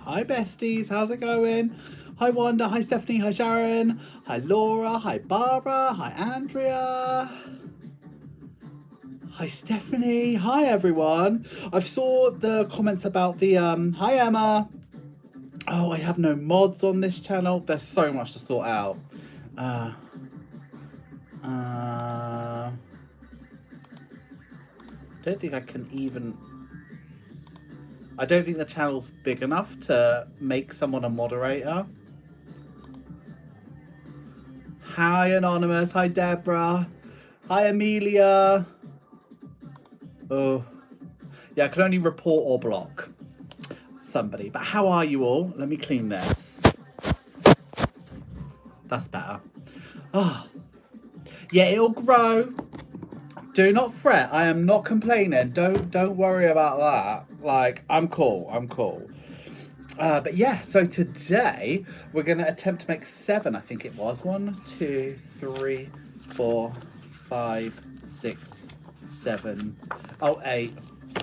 Hi besties, how's it going? Hi Wanda, hi Stephanie, hi Sharon, hi Laura, hi Barbara, hi Andrea. Hi Stephanie, hi everyone. I've saw the comments about the hi Emma. Oh, I have no mods on this channel. There's so much to sort out. Don't think I can even. I don't think the channel's big enough to make someone a moderator. Hi Anonymous, hi Deborah, hi Amelia. Oh, yeah, I can only report or block somebody. But how are you all? Let me clean this. That's better. Oh, yeah, it'll grow. Do not fret. I am not complaining. Don't worry about that. Like, I'm cool. I'm cool. But yeah, so today we're going to attempt to make 7, I think it was. 1, 2, 3, 4, 5, 6, 7. Oh, 8.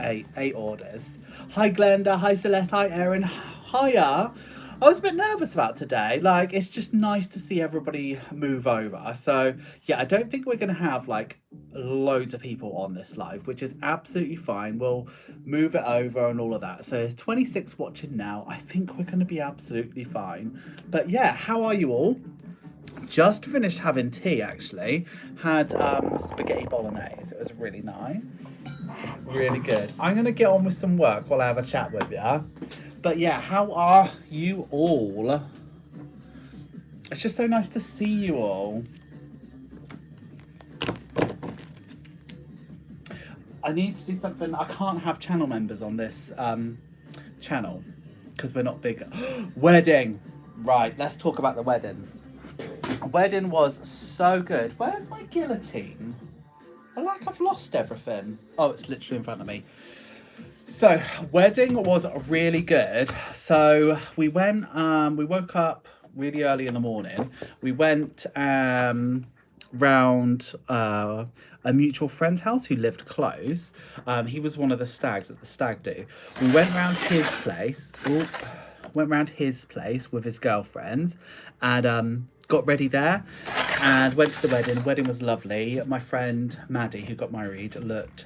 8 orders. Hi Glenda, hi Celeste, hi Erin, hiya. I was a bit nervous about today. Like, it's just nice to see everybody move over. So yeah, I don't think we're gonna have like loads of people on this live, which is absolutely fine. We'll move it over and all of that. So there's 26 watching now. I think we're gonna be absolutely fine. But yeah, how are you all? Just finished having tea actually. Had spaghetti bolognese. It was really nice. Really good. I'm gonna get on with some work while I have a chat with you. But yeah, how are you all? It's just so nice to see you all. I need to do something. I can't have channel members on this channel because we're not big. Wedding. Right, let's talk about the wedding. Wedding was so good. Where's my guillotine? I like I've lost everything. Oh, it's literally in front of me. So wedding was really good. So we went, we woke up really early in the morning. We went round a mutual friend's house who lived close. He was one of the stags at the stag do. We went round his place. Went round his place with his girlfriend and got ready there and went to the wedding. The wedding was lovely. My friend Maddie, who got married, looked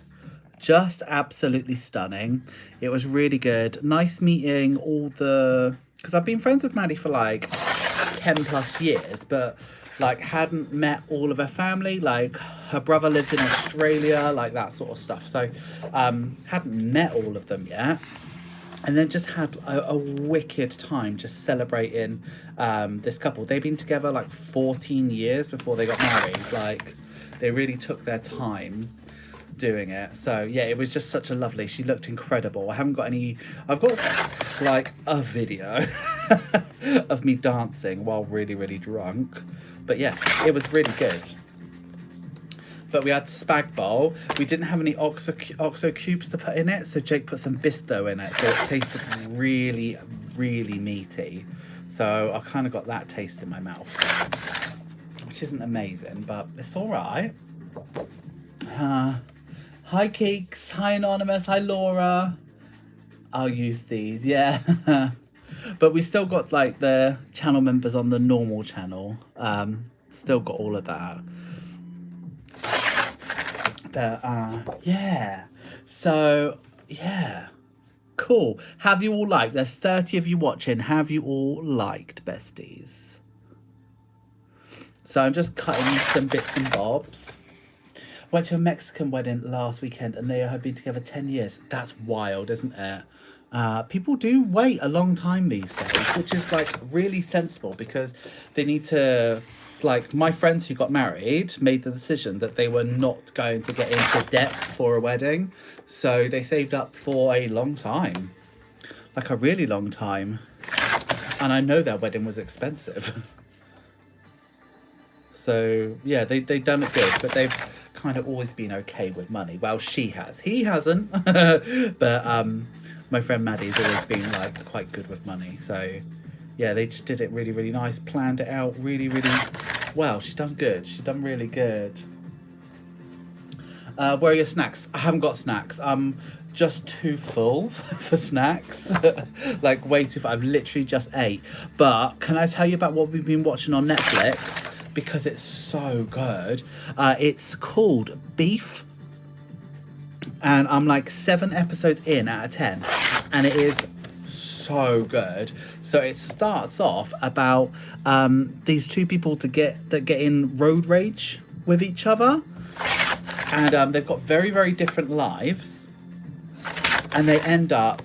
just absolutely stunning. It was really good. Nice meeting all the, because I've been friends with Maddie for like 10 plus years, but like hadn't met all of her family. Like her brother lives in Australia, like that sort of stuff. So hadn't met all of them yet. And then just had a wicked time just celebrating this couple. They've been together like 14 years before they got married. Like they really took their time doing it. So yeah, it was just such a lovely, she looked incredible. I haven't got any, I've got like a video of me dancing while really drunk, but yeah, it was really good. But we had spag bowl. We didn't have any oxo cubes to put in it, so Jake put some bisto in it, so it tasted really meaty. So I kind of got that taste in my mouth, which isn't amazing, but it's all right. Hi Keeks, hi Anonymous, hi Laura. I'll use these, yeah. But we still got like the channel members on the normal channel. Still got all of that. But yeah. So yeah. Cool. Have you all liked? There's 30 of you watching. Have you all liked besties? So I'm just cutting some bits and bobs. Went to a Mexican wedding last weekend and they have been together 10 years. That's wild, isn't it? People do wait a long time these days, which is like really sensible because they need to, like my friends who got married made the decision that they were not going to get into debt for a wedding. So they saved up for a long time, like a really long time. And I know their wedding was expensive. So yeah, they done it good, but they've kind of always been okay with money. Well, she has. He hasn't. But my friend Maddie's always been like quite good with money. So yeah, they just did it really nice, planned it out really well. She's done good. She's done really good. Where are your snacks? I haven't got snacks. I'm just too full for snacks. Like way too full. I've literally just ate. But can I tell you about what we've been watching on Netflix? Because it's so good. It's called Beef. And I'm like 7 episodes in out of 10. And it is so good. So it starts off about these two people that get in road rage with each other. And they've got very, very different lives. And they end up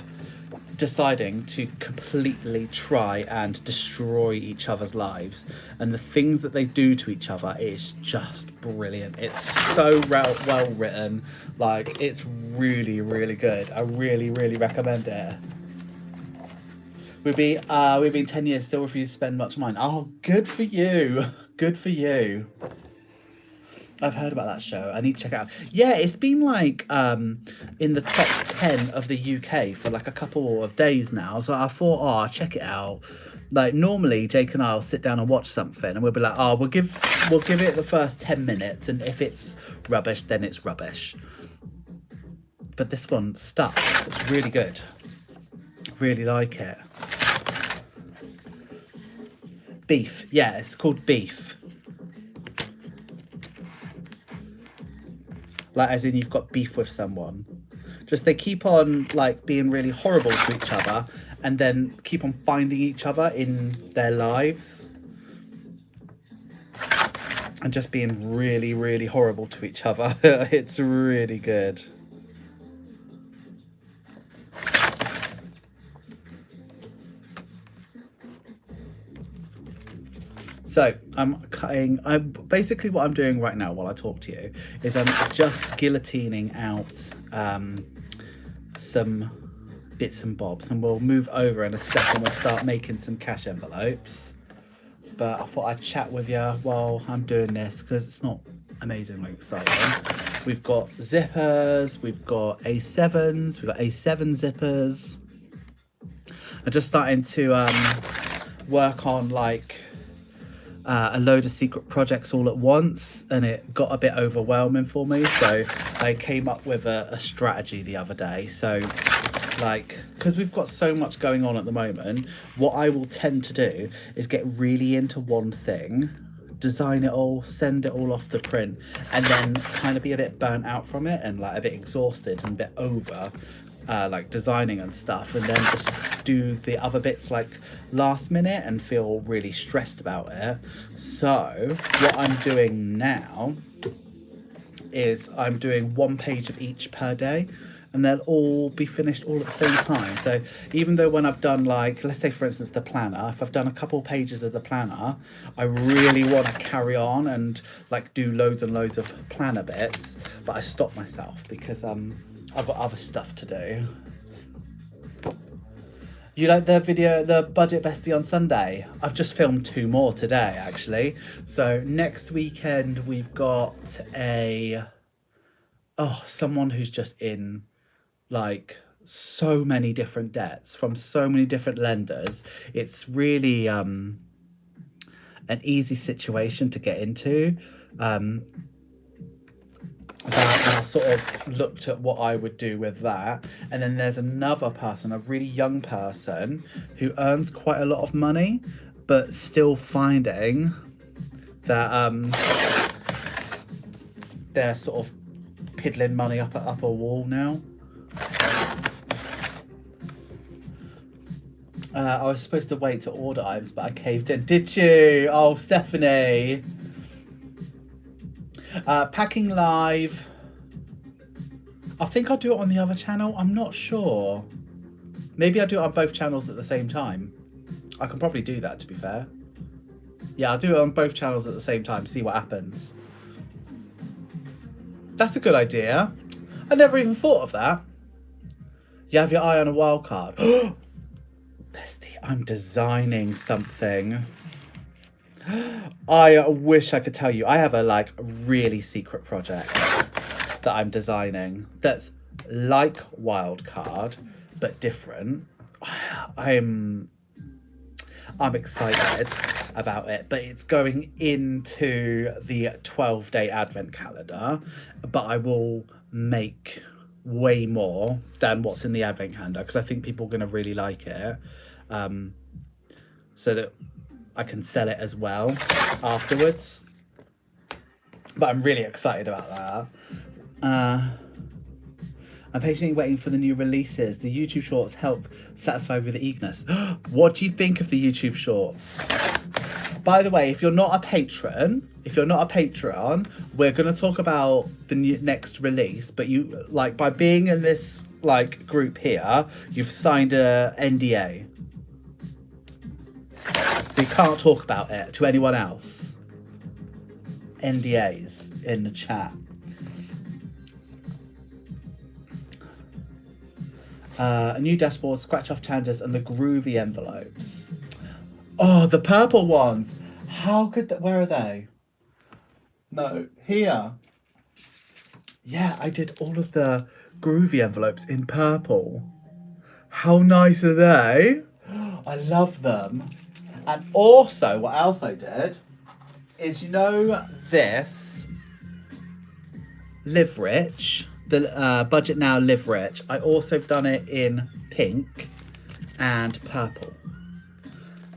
deciding to completely try and destroy each other's lives. And the things that they do to each other is just brilliant. It's so well written. Like, it's really, really good. I really, really recommend it. We've been 10 years, still refuse to spend much money. Oh, good for you. Good for you. I've heard about that show. I need to check it out. Yeah, it's been like in the top 10 of the UK for like a couple of days now. So I thought, oh, I'll check it out. Like normally Jake and I'll sit down and watch something and we'll be like, oh, we'll give it the first 10 minutes, and if it's rubbish, then it's rubbish. But this one stuck. It's really good. Really like it. Beef. Yeah, it's called Beef. Like, as in you've got beef with someone. Just they keep on like being really horrible to each other, and then keep on finding each other in their lives, and just being really, really horrible to each other. It's really good. So basically what I'm doing right now while I talk to you is I'm just guillotining out some bits and bobs, and we'll move over in a second. We'll start making some cash envelopes. But I thought I'd chat with you while I'm doing this because it's not amazingly exciting. We've got zippers, we've got A7s, we've got A7 zippers. I'm just starting to work on like a load of secret projects all at once, and it got a bit overwhelming for me, so I came up with a strategy the other day. So like, because we've got so much going on at the moment, what I will tend to do is get really into one thing, design it all, send it all off the print, and then kind of be a bit burnt out from it and like a bit exhausted and a bit over like designing and stuff, and then just do the other bits like last minute and feel really stressed about it. So what I'm doing now is I'm doing 1 page of each per day, and they'll all be finished all at the same time. So even though when I've done, like, let's say for instance the planner, if I've done a couple pages of the planner, I really want to carry on and like do loads and loads of planner bits, but I stop myself because I've got other stuff to do. You like the video, the budget bestie on Sunday? I've just filmed 2 more today, actually. So next weekend we've got someone who's just in like so many different debts from so many different lenders. It's really an easy situation to get into. That I sort of looked at what I would do with that. And then there's another person, a really young person who earns quite a lot of money, but still finding that they're sort of piddling money up a wall now. I was supposed to wait to order items, but I caved in. Did you? Oh, Stephanie. Packing live. I think I'll do it on the other channel. I'm not sure. Maybe I'll do it on both channels at the same time. I can probably do that, to be fair. Yeah, I'll do it on both channels at the same time, see what happens. That's a good idea. I never even thought of that. You have your eye on a wild card. Bestie, I'm designing something. I wish I could tell you. I have a like really secret project that I'm designing that's like Wildcard but different. I'm excited about it, but it's going into the 12-day advent calendar, but I will make way more than what's in the advent calendar because I think people are going to really like it, so that I can sell it as well afterwards. But I'm really excited about that. I'm patiently waiting for the new releases. The YouTube shorts help satisfy with the eagerness. What do you think of the YouTube shorts? By the way, if you're not a patron, we're going to talk about the next release. But you, like, by being in this, like, group here, you've signed a NDA. So you can't talk about it to anyone else. NDAs in the chat. A new dashboard, scratch off challenges, and the groovy envelopes. Oh, the purple ones. How could that? Where are they? No, here. Yeah, I did all of the groovy envelopes in purple. How nice are they? I love them. And also, what else I did is, you know, this Live Rich, the Budget Now Live Rich. I also done it in pink and purple.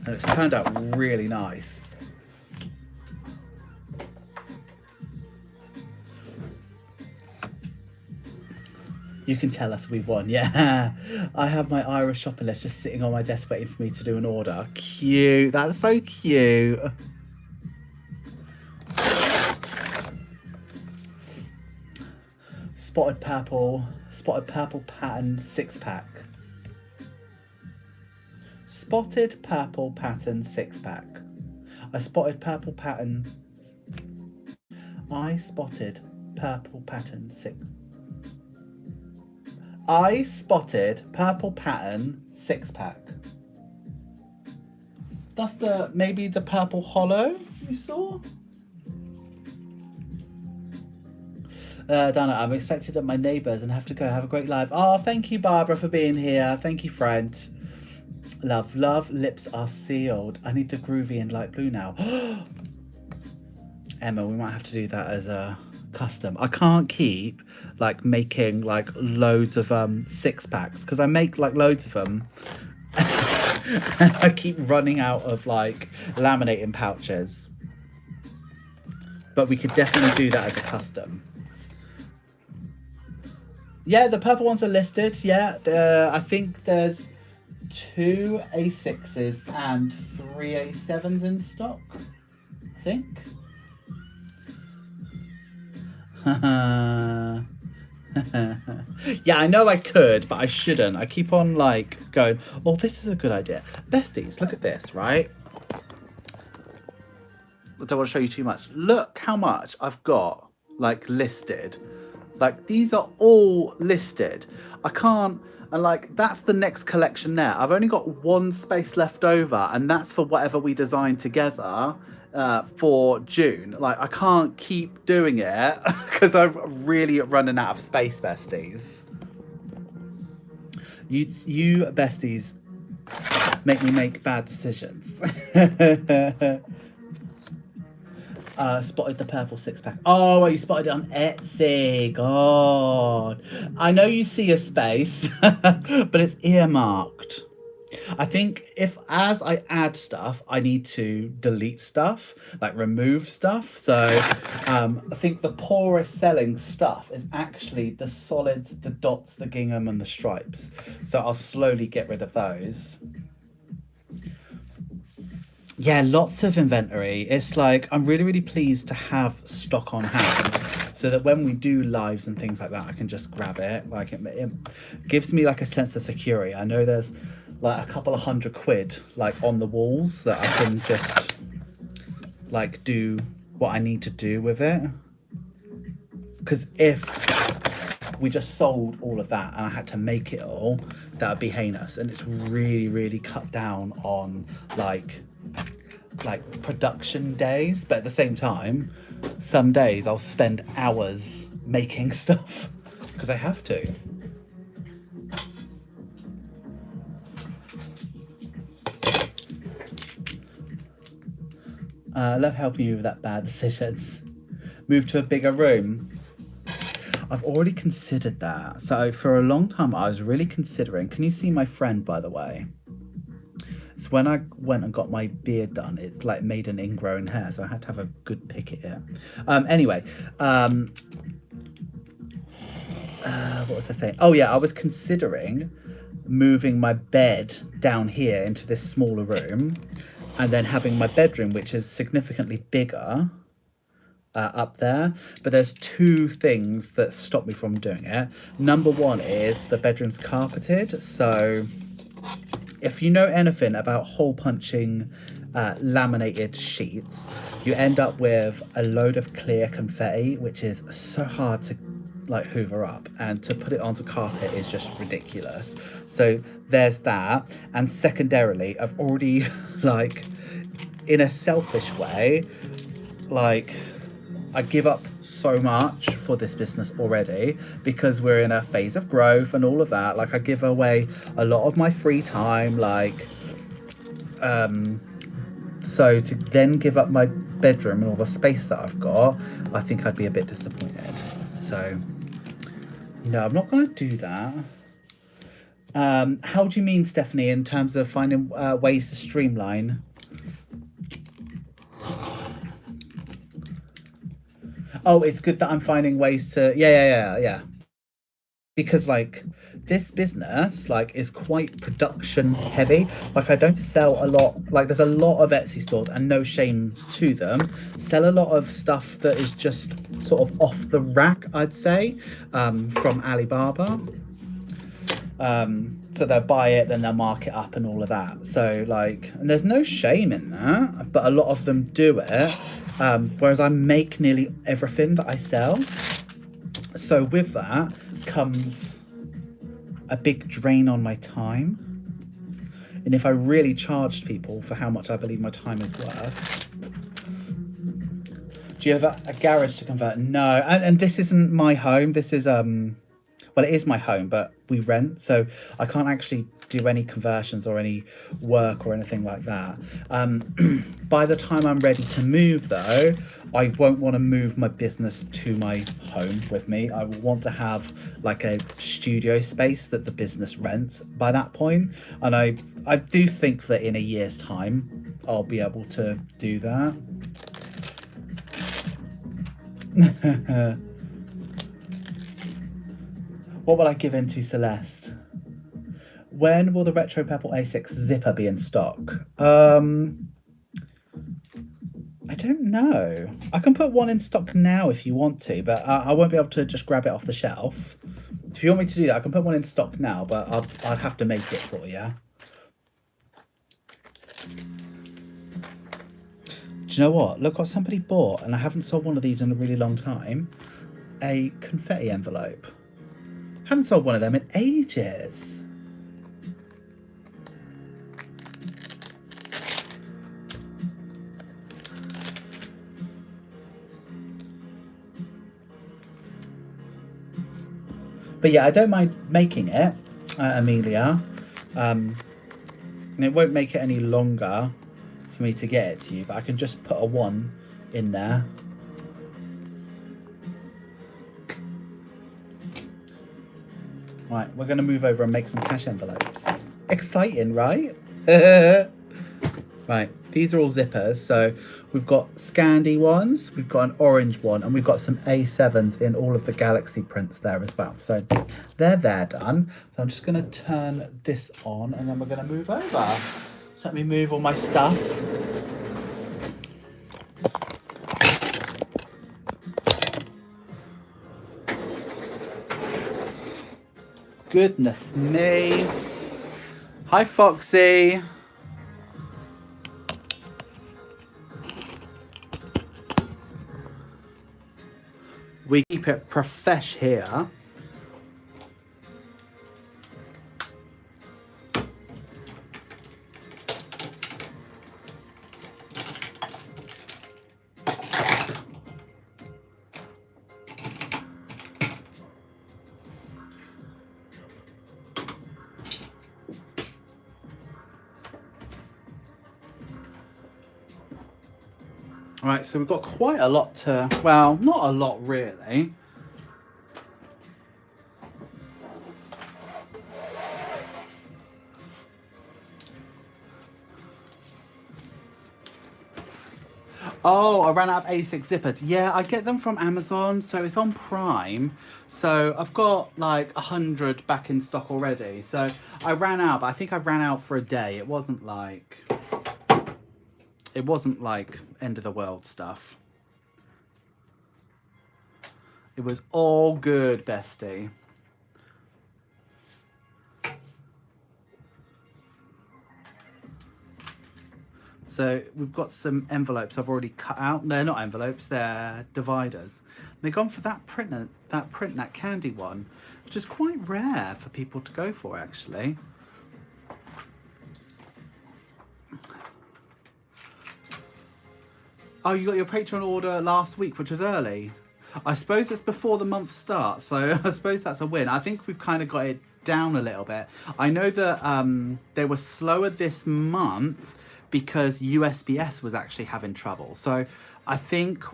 And it's turned out really nice. You can tell us we won, yeah. I have my Ira shopping list just sitting on my desk waiting for me to do an order. Cute, that's so cute. Spotted purple pattern 6-pack. Spotted purple pattern 6-pack. I spotted purple pattern 6-pack. That's maybe the purple hollow you saw? Dana, I'm expected at my neighbours and have to go. Have a great life. Oh, thank you, Barbara, for being here. Thank you, friend. Love, love. Lips are sealed. I need the groovy in light blue now. Emma, we might have to do that as a custom. I can't keep like making like loads of 6-packs because I make like loads of them. I keep running out of like laminating pouches. But we could definitely do that as a custom. Yeah, the purple ones are listed. Yeah, I think there's 2 A6s and 3 A7s in stock, I think. Yeah, I know I could, but I shouldn't. I keep on like going, oh, this is a good idea. Besties, look at this, right? I don't want to show you too much. Look how much I've got like listed. Like these are all listed. I can't, and like that's the next collection there. I've only got 1 space left over, and that's for whatever we design together for June. Like I can't keep doing it because I'm really running out of space, besties. You besties make me make bad decisions. Spotted the purple 6-pack. Oh, you spotted it on Etsy. God. I know you see a space, but it's earmarked. I think as I add stuff, I need to delete stuff, like remove stuff. So I think the poorest selling stuff is actually the solids, the dots, the gingham, and the stripes. So I'll slowly get rid of those. Yeah, lots of inventory. It's like, I'm really, really pleased to have stock on hand so that when we do lives and things like that, I can just grab it. Like it gives me like a sense of security. I know there's like a couple of £100 like on the walls that I can just like do what I need to do with it. Because if we just sold all of that and I had to make it all, that would be heinous. And it's really, really cut down on like production days, but at the same time, some days I'll spend hours making stuff because I have to. I love helping you with that bad decisions. Move to a bigger room. I've already considered that. So for a long time, I was really considering. Can you see my friend, by the way? So when I went and got my beard done, it like made an ingrown hair, so I had to have a good pick at it. Anyway, what was I saying? Oh yeah, I was considering moving my bed down here into this smaller room, and then having my bedroom, which is significantly bigger, up there. But there's two things that stop me from doing it. Number one is the bedroom's carpeted, so if you know anything about hole punching laminated sheets, you end up with a load of clear confetti, which is so hard to like hoover up, and to put it onto carpet is just ridiculous. So there's that. And secondarily, I've already like, in a selfish way, like, I give up so much for this business already because we're in a phase of growth and all of that. Like, I give away a lot of my free time, like, so to then give up my bedroom and all the space that I've got, I think I'd be a bit disappointed. So, no, I'm not going to do that. How do you mean, Stephanie, in terms of finding ways to streamline? Oh, it's good that I'm finding ways to, yeah. Because like, this business like is quite production heavy. Like, I don't sell a lot. Like, there's a lot of Etsy stores, and no shame to them, sell a lot of stuff that is just sort of off the rack, I'd say, from Alibaba. So they'll buy it, then they'll mark it up and all of that. So like, and there's no shame in that, but a lot of them do it. Whereas I make nearly everything that I sell. So with that comes a big drain on my time. And if I really charged people for how much I believe my time is worth. Do you have a garage to convert? No. And this isn't my home. This is, well, it is my home, but we rent, so I can't actually do any conversions or any work or anything like that. By the time I'm ready to move, though, I won't want to move my business to my home with me. I will want to have like a studio space that the business rents by that point. And I do think that in a year's time, I'll be able to do that. What will I give in to Celeste? When will the Retro Pebble A6 zipper be in stock? I don't know. I can put one in stock now if you want to, but I won't be able to just grab it off the shelf. If you want me to do that, I can put one in stock now, but I'd have to make it for you. Do you know what? Look what somebody bought, and I haven't sold one of these in a really long time. A confetti envelope. Haven't sold one of them in ages. But yeah, I don't mind making it, Amelia. And it won't make it any longer for me to get it to you, but I can just put a 1 in there. Right, we're going to move over and make some cash envelopes. Exciting, right? Right, these are all zippers. So we've got Scandi ones, we've got an orange one, and we've got some A7s in all of the Galaxy prints there as well. So they're done. So I'm just going to turn this on, and then we're going to move over. So let me move all my stuff. Goodness me. Hi, Foxy. We keep it profesh here. Right, so we've got quite a lot to, well, not a lot really. Oh, I ran out of A6 zippers. Yeah, I get them from Amazon, so it's on Prime. So I've got like 100 back in stock already. So I ran out, but I think I ran out for a day. It wasn't like end of the world stuff. It was all good, bestie. So we've got some envelopes I've already cut out. No, not envelopes, they're dividers. They've gone for that that candy one, which is quite rare for people to go for, actually. Oh, you got your Patreon order last week, which was early. I suppose it's before the month starts, so I suppose that's a win. I think we've kind of got it down a little bit. I know that they were slower this month because USPS was actually having trouble. So I think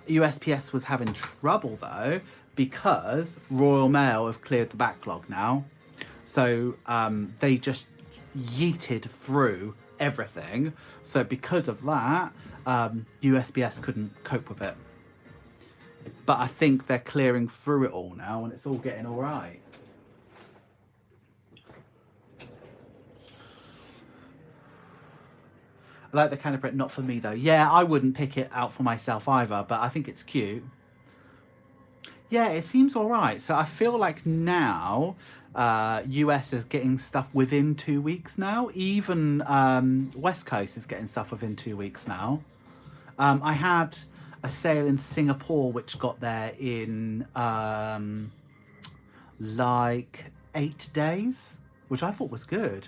USPS was having trouble though because Royal Mail have cleared the backlog now. So they just yeeted through everything. So because of that, USPS couldn't cope with it. But I think they're clearing through it all now and it's all getting all right. I like the candy print, not for me though. Yeah, I wouldn't pick it out for myself either, but I think it's cute. Yeah, it seems all right. So I feel like now US is getting stuff within 2 weeks now. Even West Coast is getting stuff within 2 weeks now. I had a sale in Singapore which got there in like 8 days, which I thought was good.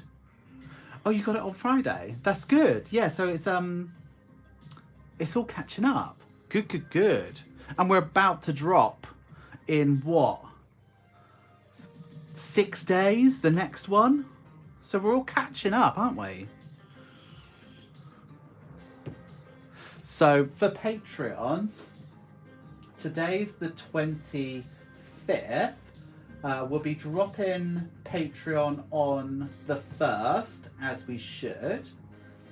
Oh, you got it on Friday? That's good. Yeah, so it's all catching up. Good, good, good. And we're about to drop in what? 6 days, the next one? So we're all catching up, aren't we? So for Patreons, today's the 25th. We'll be dropping Patreon on the 1st, as we should.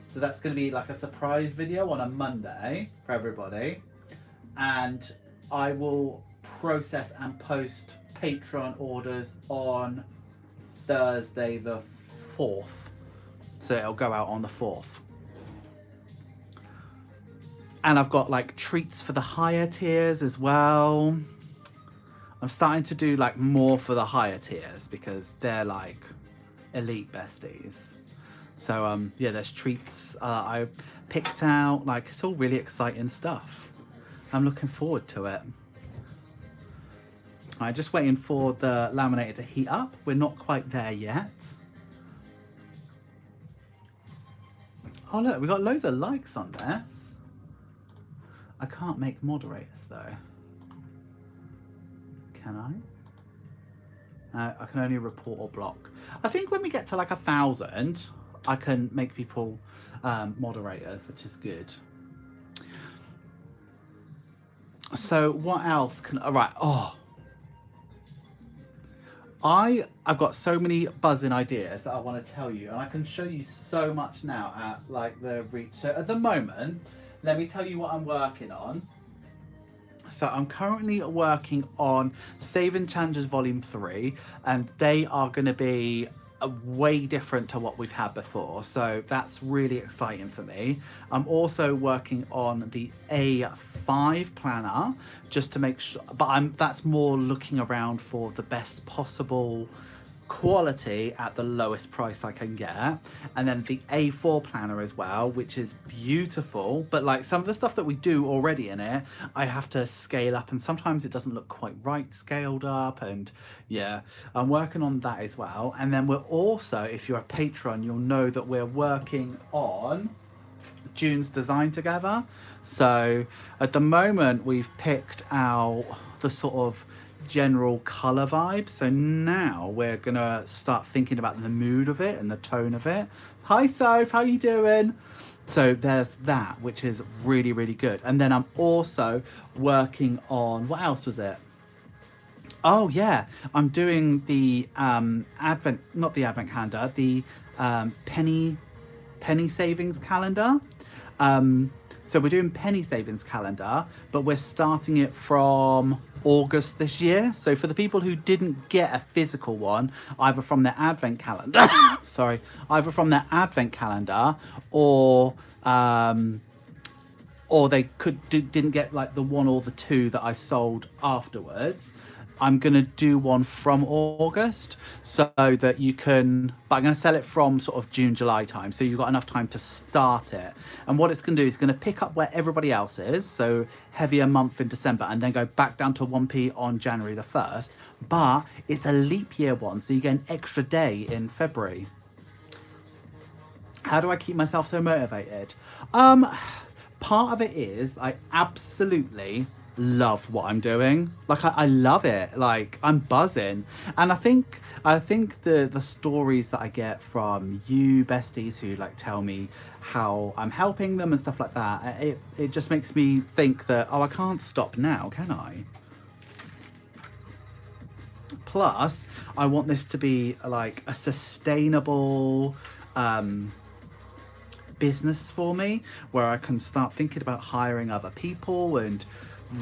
So that's going to be like a surprise video on a Monday for everybody. And I will process and post Patreon orders on Thursday the 4th. So it'll go out on the 4th. And I've got like treats for the higher tiers as well. I'm starting to do like more for the higher tiers because they're like elite besties. So yeah, there's treats I picked out. Like it's all really exciting stuff. I'm looking forward to it. I'm just waiting for the laminator to heat up. We're not quite there yet. Oh look, we got loads of likes on this. I can't make moderators though. Can I? I can only report or block. I think when we get to like 1,000, I can make people moderators, which is good. So what else can? All right. Oh, I've got so many buzzing ideas that I want to tell you, and I can show you so much now at like the reach. So at the moment, let me tell you what I'm working on. So I'm currently working on Saving Challenges Volume 3, and they are going to be way different to what we've had before. So that's really exciting for me. I'm also working on the A5 planner just to make sure, but that's more looking around for the best possible quality at the lowest price I can get. And then the A4 planner as well, which is beautiful, but like some of the stuff that we do already in it, I have to scale up, and sometimes it doesn't look quite right scaled up. And yeah, I'm working on that as well. And then we're also, if you're a patron, you'll know that we're working on June's design together. So at the moment we've picked out the sort of general color vibe, so now we're gonna start thinking about the mood of it and the tone of it. Hi Soph, how you doing? So there's that, which is really, really good. And then I'm also working on, what else was it? Oh yeah, I'm doing the advent, not the advent calendar, the penny savings calendar. So we're doing penny savings calendar, but we're starting it from August this year. So for the people who didn't get a physical one, either from their advent calendar, sorry, either from their advent calendar, or um, or they didn't get like the one or the two that I sold afterwards. I'm gonna do one from August so that you can, but I'm gonna sell it from sort of June, July time. So you've got enough time to start it. And what it's gonna do is gonna pick up where everybody else is. So heavier month in December and then go back down to 1p on January the 1st. But it's a leap year one. So you get an extra day in February. How do I keep myself so motivated? Part of it is I absolutely love what I'm doing. Like I love it. Like I'm buzzing. And I think the stories that I get from you besties who like tell me how I'm helping them and stuff like that, it just makes me think that, oh, I can't stop now, can I? Plus, I want this to be like a sustainable business for me, where I can start thinking about hiring other people and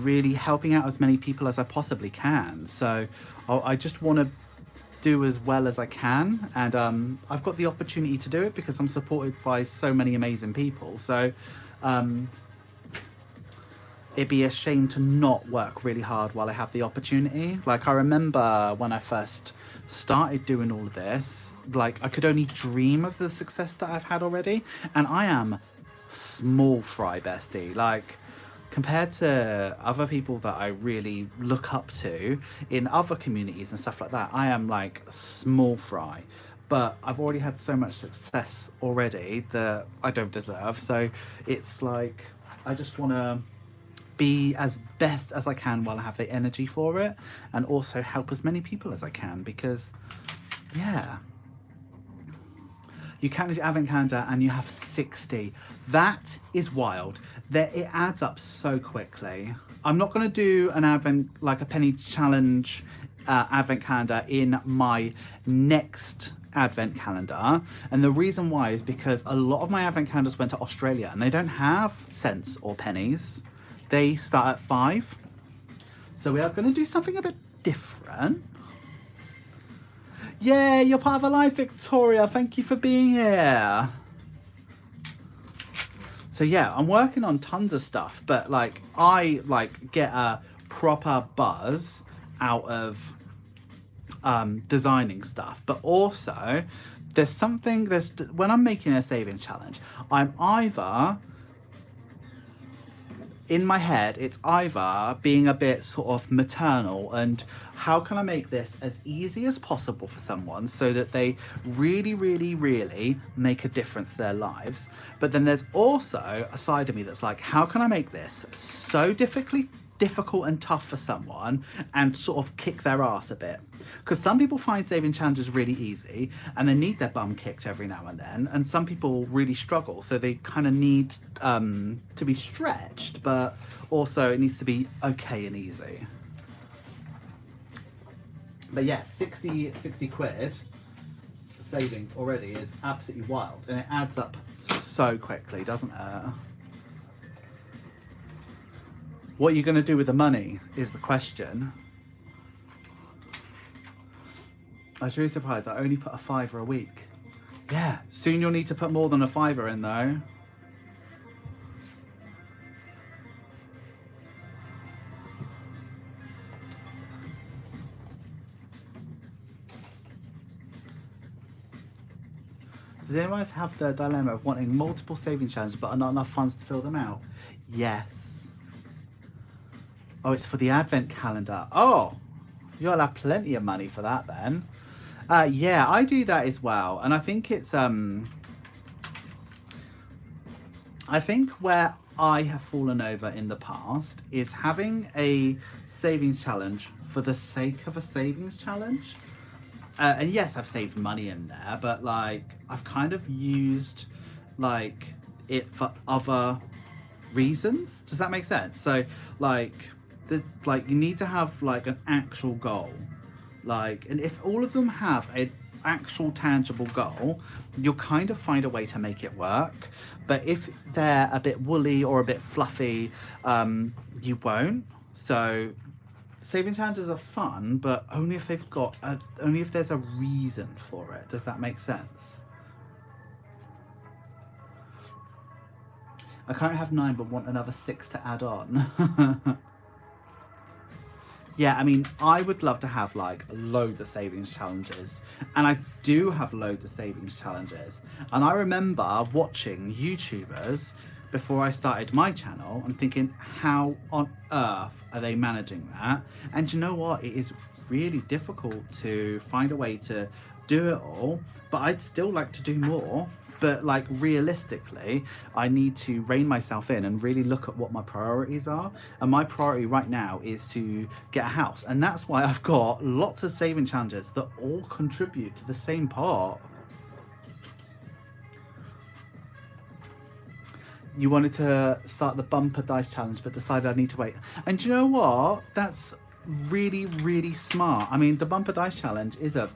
really helping out as many people as I possibly can. So I just want to do as well as I can, and I've got the opportunity to do it because I'm supported by so many amazing people. So it'd be a shame to not work really hard while I have the opportunity. Like I remember when I first started doing all of this, like I could only dream of the success that I've had already, and I am small fry, bestie. Like compared to other people that I really look up to in other communities and stuff like that, I am like small fry. But I've already had so much success already that I don't deserve. So it's like I just want to be as best as I can while I have the energy for it, and also help as many people as I can, because yeah, you count your advent calendar and you have 60. That is wild. It adds up so quickly. I'm not going to do an advent, like a penny challenge advent calendar in my next advent calendar, and the reason why is because a lot of my advent calendars went to Australia and they don't have cents or pennies. They start at 5. So we are going to do something a bit different. Yeah, you're part of a live, Victoria. Thank you for being here. So yeah, I'm working on tons of stuff, but like I like get a proper buzz out of designing stuff. But also there's when I'm making a savings challenge, I'm either in my head, it's either being a bit sort of maternal and how can I make this as easy as possible for someone so that they really, really, really make a difference to their lives. But then there's also a side of me that's like, how can I make this so difficult and tough for someone and sort of kick their ass a bit? Because some people find saving challenges really easy and they need their bum kicked every now and then, and some people really struggle, so they kind of need to be stretched, but also it needs to be okay and easy. But yeah, 60 quid savings already is absolutely wild, and it adds up so quickly, doesn't it? What are you going to do with the money is the question. I was really surprised. I only put a £5 a week. Yeah, soon you'll need to put more than a £5 in though. Does anyone else have the dilemma of wanting multiple saving challenges but not enough funds to fill them out? Yes. Oh, it's for the advent calendar. Oh, you'll have plenty of money for that then. Yeah, I do that as well, and I think it's I think where I have fallen over in the past is having a savings challenge for the sake of a savings challenge. And yes, I've saved money in there, but like I've kind of used like it for other reasons. Does that make sense? So like you need to have like an actual goal. Like, and if all of them have actual tangible goal, you'll kind of find a way to make it work. But if they're a bit woolly or a bit fluffy, you won't. So saving challenges are fun, but only if they've got only if there's a reason for it. Does that make sense? I currently have 9 but want another 6 to add on. Yeah, I mean, I would love to have like loads of savings challenges, and I do have loads of savings challenges. And I remember watching YouTubers before I started my channel and thinking, how on earth are they managing that? And you know what? It is really difficult to find a way to do it all, but I'd still like to do more. But like realistically, I need to rein myself in and really look at what my priorities are. And my priority right now is to get a house. And that's why I've got lots of saving challenges that all contribute to the same part. You wanted to start the bumper dice challenge, but decided I need to wait. And do you know what? That's really, really smart. I mean, the bumper dice challenge is a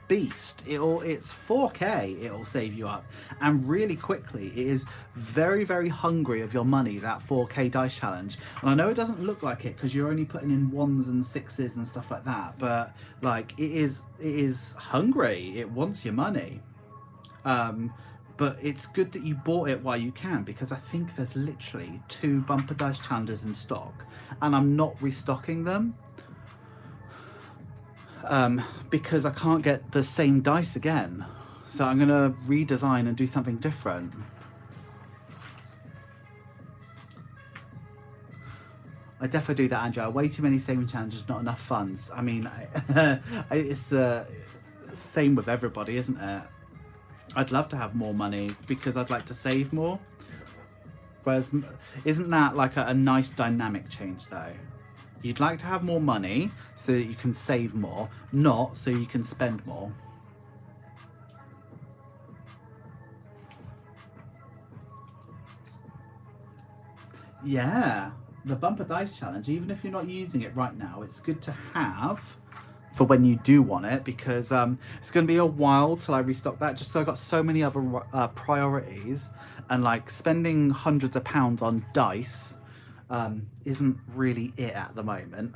beast. It's 4K. It'll save you up, and really quickly. It is very, very hungry of your money, that 4K dice challenge. And I know it doesn't look like it because you're only putting in 1s and 6s and stuff like that, but like it is hungry. It wants your money. But it's good that you bought it while you can, because I think there's literally 2 bumper dice challenges in stock, and I'm not restocking them. Because I can't get the same dice again. So I'm going to redesign and do something different. I definitely do that, Angela. Way too many saving challenges, not enough funds. I mean, it's the same with everybody, isn't it? I'd love to have more money because I'd like to save more. Whereas, isn't that like a nice dynamic change though? You'd like to have more money so that you can save more, not so you can spend more. Yeah, the bumper dice challenge, even if you're not using it right now, it's good to have for when you do want it, because it's going to be a while till I restock that, just so I've got so many other priorities, and like spending hundreds of pounds on dice isn't really it at the moment.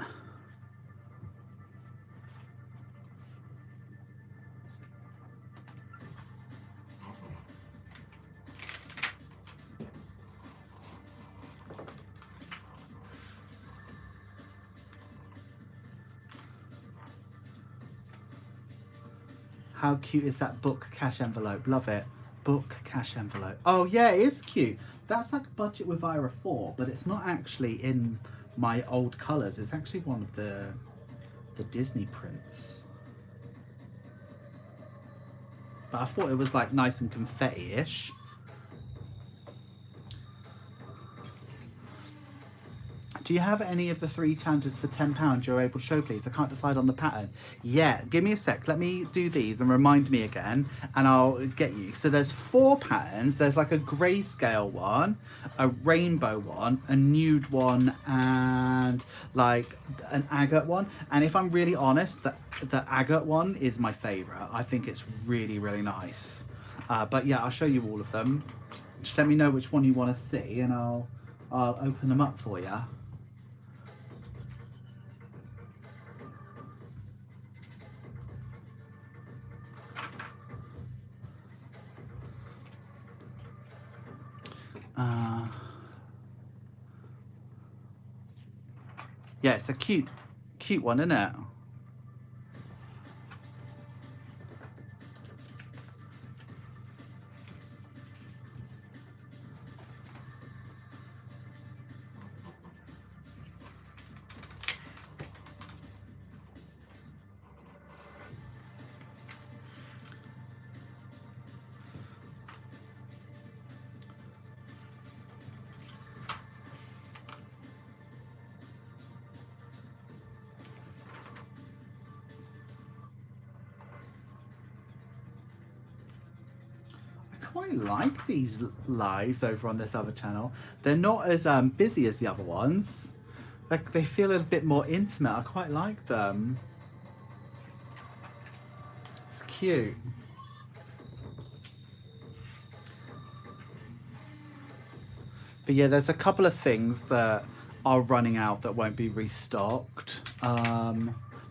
How cute is that book cash envelope? Love it. Book cash envelope. Oh yeah, it is cute. That's like budget with Ira 4, but it's not actually in my old colours. It's actually one of the Disney prints. But I thought it was like nice and confetti-ish. Do you have any of the 3 challenges for £10 you're able to show, please? I can't decide on the pattern. Yeah, give me a sec. Let me do these and remind me again, and I'll get you. So there's 4 patterns. There's like a grayscale one, a rainbow one, a nude one, and like an agate one. And if I'm really honest, the agate one is my favourite. I think it's really, really nice. But yeah, I'll show you all of them. Just let me know which one you want to see, and I'll open them up for you. Yeah, it's a cute one, isn't it? Quite like these lives over on this other channel. They're not as busy as the other ones. Like, they feel a bit more intimate. I quite like them. It's cute. But yeah, there's a couple of things that are running out that won't be restocked.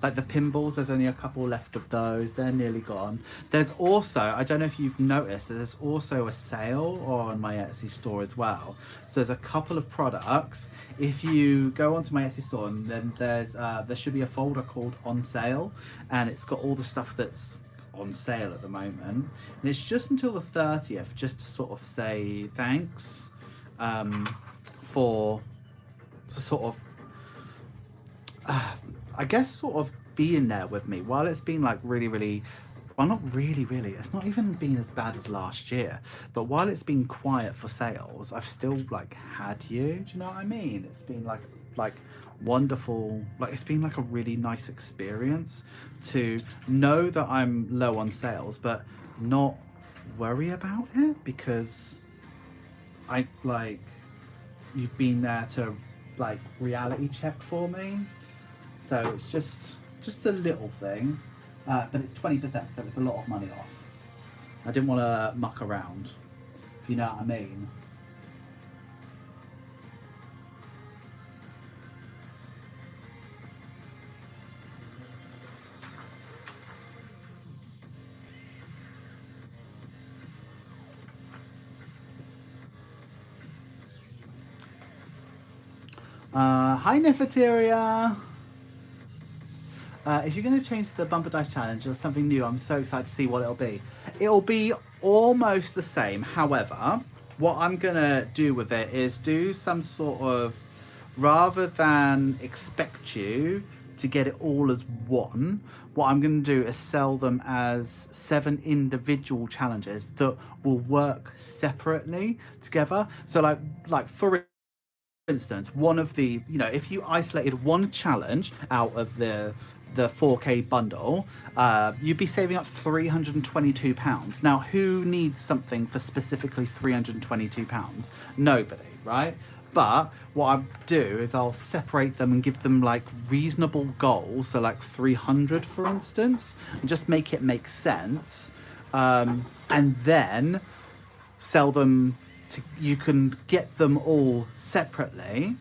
Like the pinballs, there's only a couple left of those. They're nearly gone. There's also, I don't know if you've noticed, there's also a sale on my Etsy store as well. So there's a couple of products. If you go onto my Etsy store, and then there should be a folder called On Sale, and it's got all the stuff that's on sale at the moment. And it's just until the 30th, just to sort of say thanks. For to sort of I guess sort of being there with me while it's been like really, well, not really, it's not even been as bad as last year, but while it's been quiet for sales, I've still like had you, do you know what I mean? It's been like wonderful, like it's been like a really nice experience to know that I'm low on sales but not worry about it, because I like you've been there to like reality check for me, so it's just a little thing, but it's 20%, so it's a lot of money off. I didn't want to muck around, if you know what I mean. Hi Neferteria! If you're going to change the bumper dice challenge or something new, I'm so excited to see what it'll be. It'll be almost the same. However, what I'm going to do with it is do some sort of, rather than expect you to get it all as one, what I'm going to do is sell them as 7 individual challenges that will work separately together. So like for instance, one of the, you know, if you isolated one challenge out of the 4K bundle, you'd be saving up £322. Now, who needs something for specifically £322? Nobody, right? But what I do is I'll separate them and give them like reasonable goals, so like 300 for instance, and just make it make sense, and then sell them to, you can get them all separately,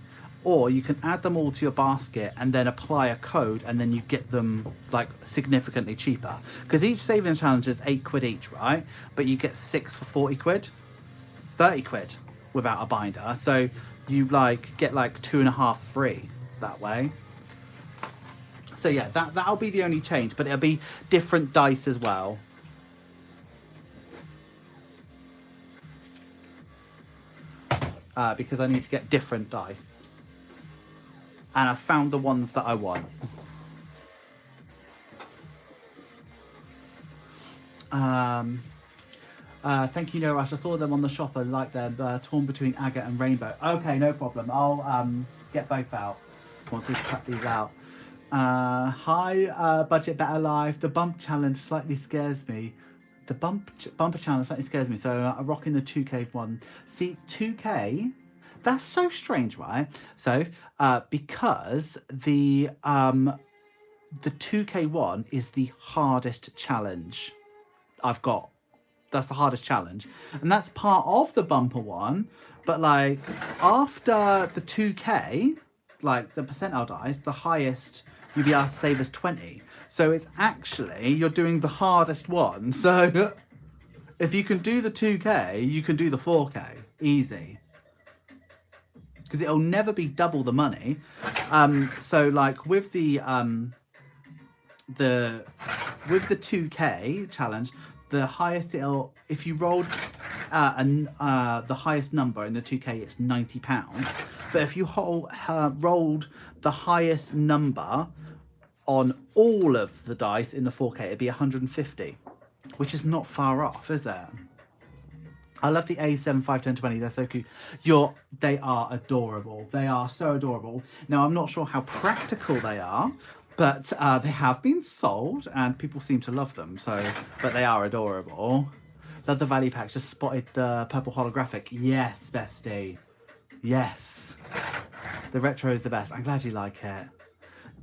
or you can add them all to your basket and then apply a code, and then you get them like significantly cheaper, because each saving challenge is £8 each, right? But you get 6 for 40 quid, 30 quid without a binder, so you like get like 2.5 free that way. So yeah, that'll be the only change, but it'll be different dice as well. Because I need to get different dice, and I found the ones that I want. Thank you, No Rush. I saw them on the shop. I like them, torn between agate and rainbow. Okay, no problem. I'll get both out once we cut these out. Hi, Budget Better Life. The bump challenge slightly scares me. The bumper challenge slightly scares me, so I'm rocking the 2K one. See, 2K, that's so strange, right? So, because the 2K one is the hardest challenge I've got. That's the hardest challenge, and that's part of the bumper one. But like after the 2K, like the percentile dice, the highest you'd be asked to save is 20. So it's actually, you're doing the hardest one. So if you can do the 2K, you can do the 4K easy, because it'll never be double the money. So like with the 2K challenge, the highest it'll, if you rolled the highest number in the 2K, it's £90. But if you rolled the highest number on all of the dice in the 4K, it'd be 150, which is not far off, is it? I love the A7, 5, 10, 20. They're so cute. They are adorable. They are so adorable. Now, I'm not sure how practical they are, but they have been sold and people seem to love them. But they are adorable. Love the value packs. Just spotted the purple holographic. Yes, bestie. Yes. The retro is the best. I'm glad you like it.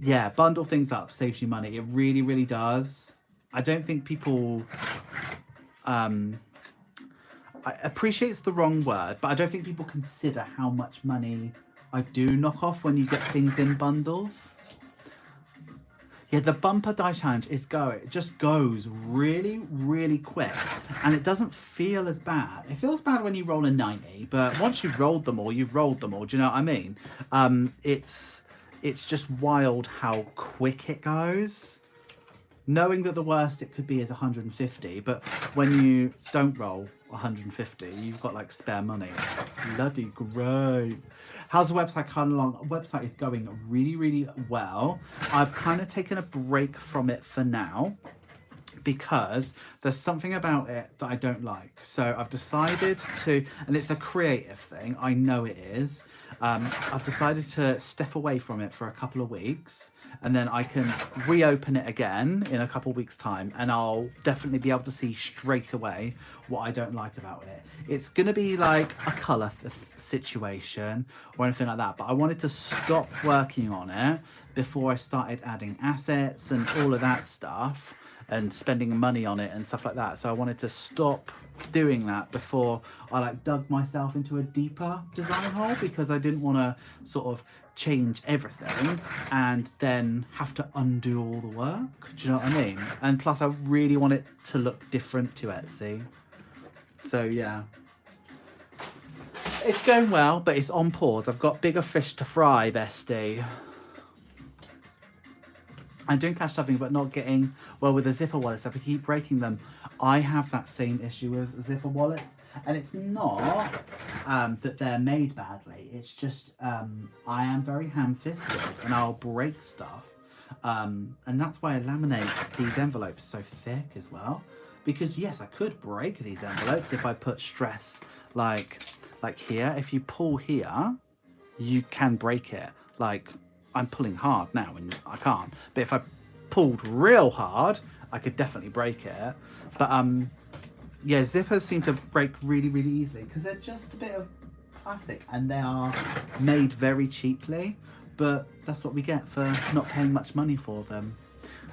Yeah, bundle things up. Saves you money. It really, really does. I don't think people appreciate's the wrong word, but I don't think people consider how much money I do knock off when you get things in bundles. Yeah, the bumper die challenge is it just goes really, really quick, and it doesn't feel as bad. It feels bad when you roll a 90, but once you've rolled them all, you've rolled them all. Do you know what I mean? It's just wild how quick it goes. Knowing that the worst it could be is 150, but when you don't roll 150, you've got like spare money. It's bloody great. How's the website coming along? The website is going really, really well. I've kind of taken a break from it for now because there's something about it that I don't like. So I've decided to, and it's a creative thing, I know it is. I've decided to step away from it for a couple of weeks, and then I can reopen it again in a couple of weeks' time, and I'll definitely be able to see straight away what I don't like about it. It's going to be like a colour situation or anything like that, but I wanted to stop working on it before I started adding assets and all of that stuff and spending money on it and stuff like that. So I wanted to stop doing that before I like dug myself into a deeper design hole, because I didn't want to sort of change everything and then have to undo all the work. Do you know what I mean? And plus I really want it to look different to Etsy. So yeah, it's going well, but it's on pause. I've got bigger fish to fry, bestie. I'm doing cash stuffing, but not getting well with the zipper wallets. I keep breaking them. I have that same issue with zipper wallets, and it's not that they're made badly. It's just I am very ham-fisted, and I'll break stuff, and that's why I laminate these envelopes so thick as well. Because yes, I could break these envelopes if I put stress like here. If you pull here, you can break it. Like, I'm pulling hard now and I can't, but if I pulled real hard, I could definitely break it. But yeah, zippers seem to break really, really easily because they're just a bit of plastic and they are made very cheaply, but that's what we get for not paying much money for them.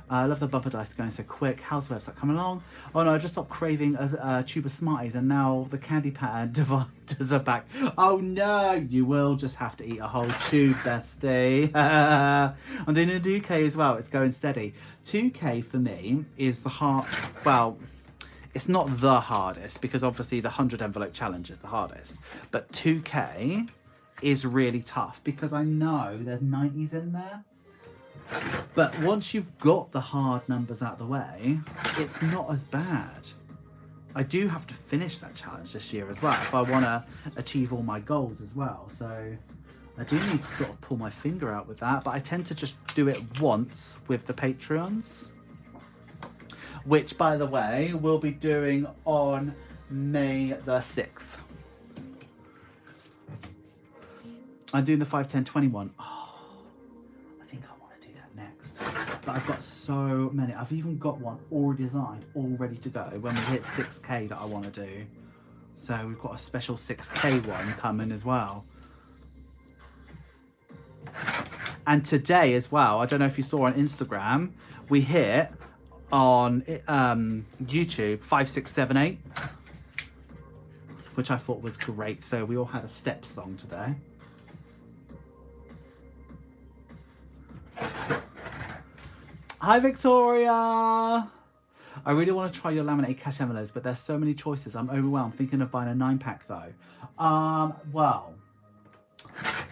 I love the bumper dice going so quick. How's the website coming along? Oh no, I just stopped craving a tube of Smarties, and now the candy pattern dividers are back. Oh no, you will just have to eat a whole tube, bestie. I'm doing a 2K as well. It's going steady. 2K for me is the hard. Well, it's not the hardest because obviously the 100 envelope challenge is the hardest, but 2K is really tough because I know there's 90s in there. But once you've got the hard numbers out of the way, it's not as bad. I do have to finish that challenge this year as well if I want to achieve all my goals as well. So I do need to sort of pull my finger out with that, but I tend to just do it once with the Patreons, which, by the way, we'll be doing on May the 6th. I'm doing the 5, 10, 21. Oh, I think I want to do that next. But I've got so many. I've even got one already designed, all ready to go when we hit 6K that I want to do. So we've got a special 6K one coming as well. And today as well, I don't know if you saw on Instagram, we hit on YouTube 5, 6, 7, 8, which I thought was great. So we all had a step song today. Hi Victoria! I really want to try your laminated cash envelopes, but there's so many choices. I'm overwhelmed. Thinking of buying a 9-pack though. Well,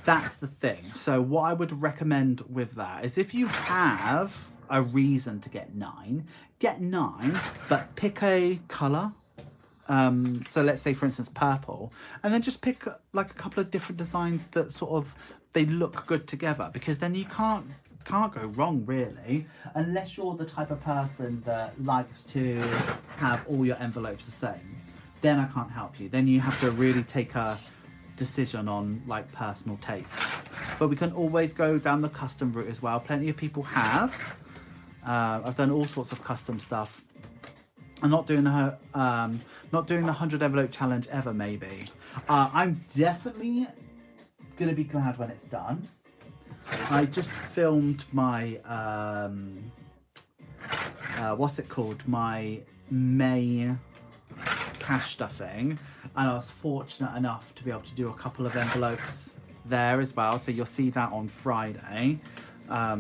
that's the thing. So what I would recommend with that is if you have a reason to get 9, but pick a colour. So let's say for instance purple, and then just pick like a couple of different designs that sort of they look good together, because then you can't go wrong really, unless you're the type of person that likes to have all your envelopes the same. Then I can't help you. Then you have to really take a decision on like personal taste. But we can always go down the custom route as well. Plenty of people have. I've done all sorts of custom stuff. I'm not doing the 100 envelope challenge ever. Maybe I'm definitely gonna be glad when it's done. I just filmed my what's it called? My May cash stuffing, and I was fortunate enough to be able to do a couple of envelopes there as well. So you'll see that on Friday. I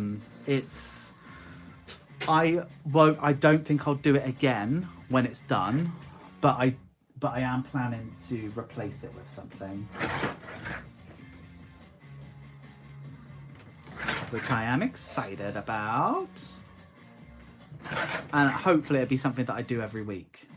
don't think I'll do it again when it's done, but I am planning to replace it with something, which I am excited about. And hopefully it'll be something that I do every week.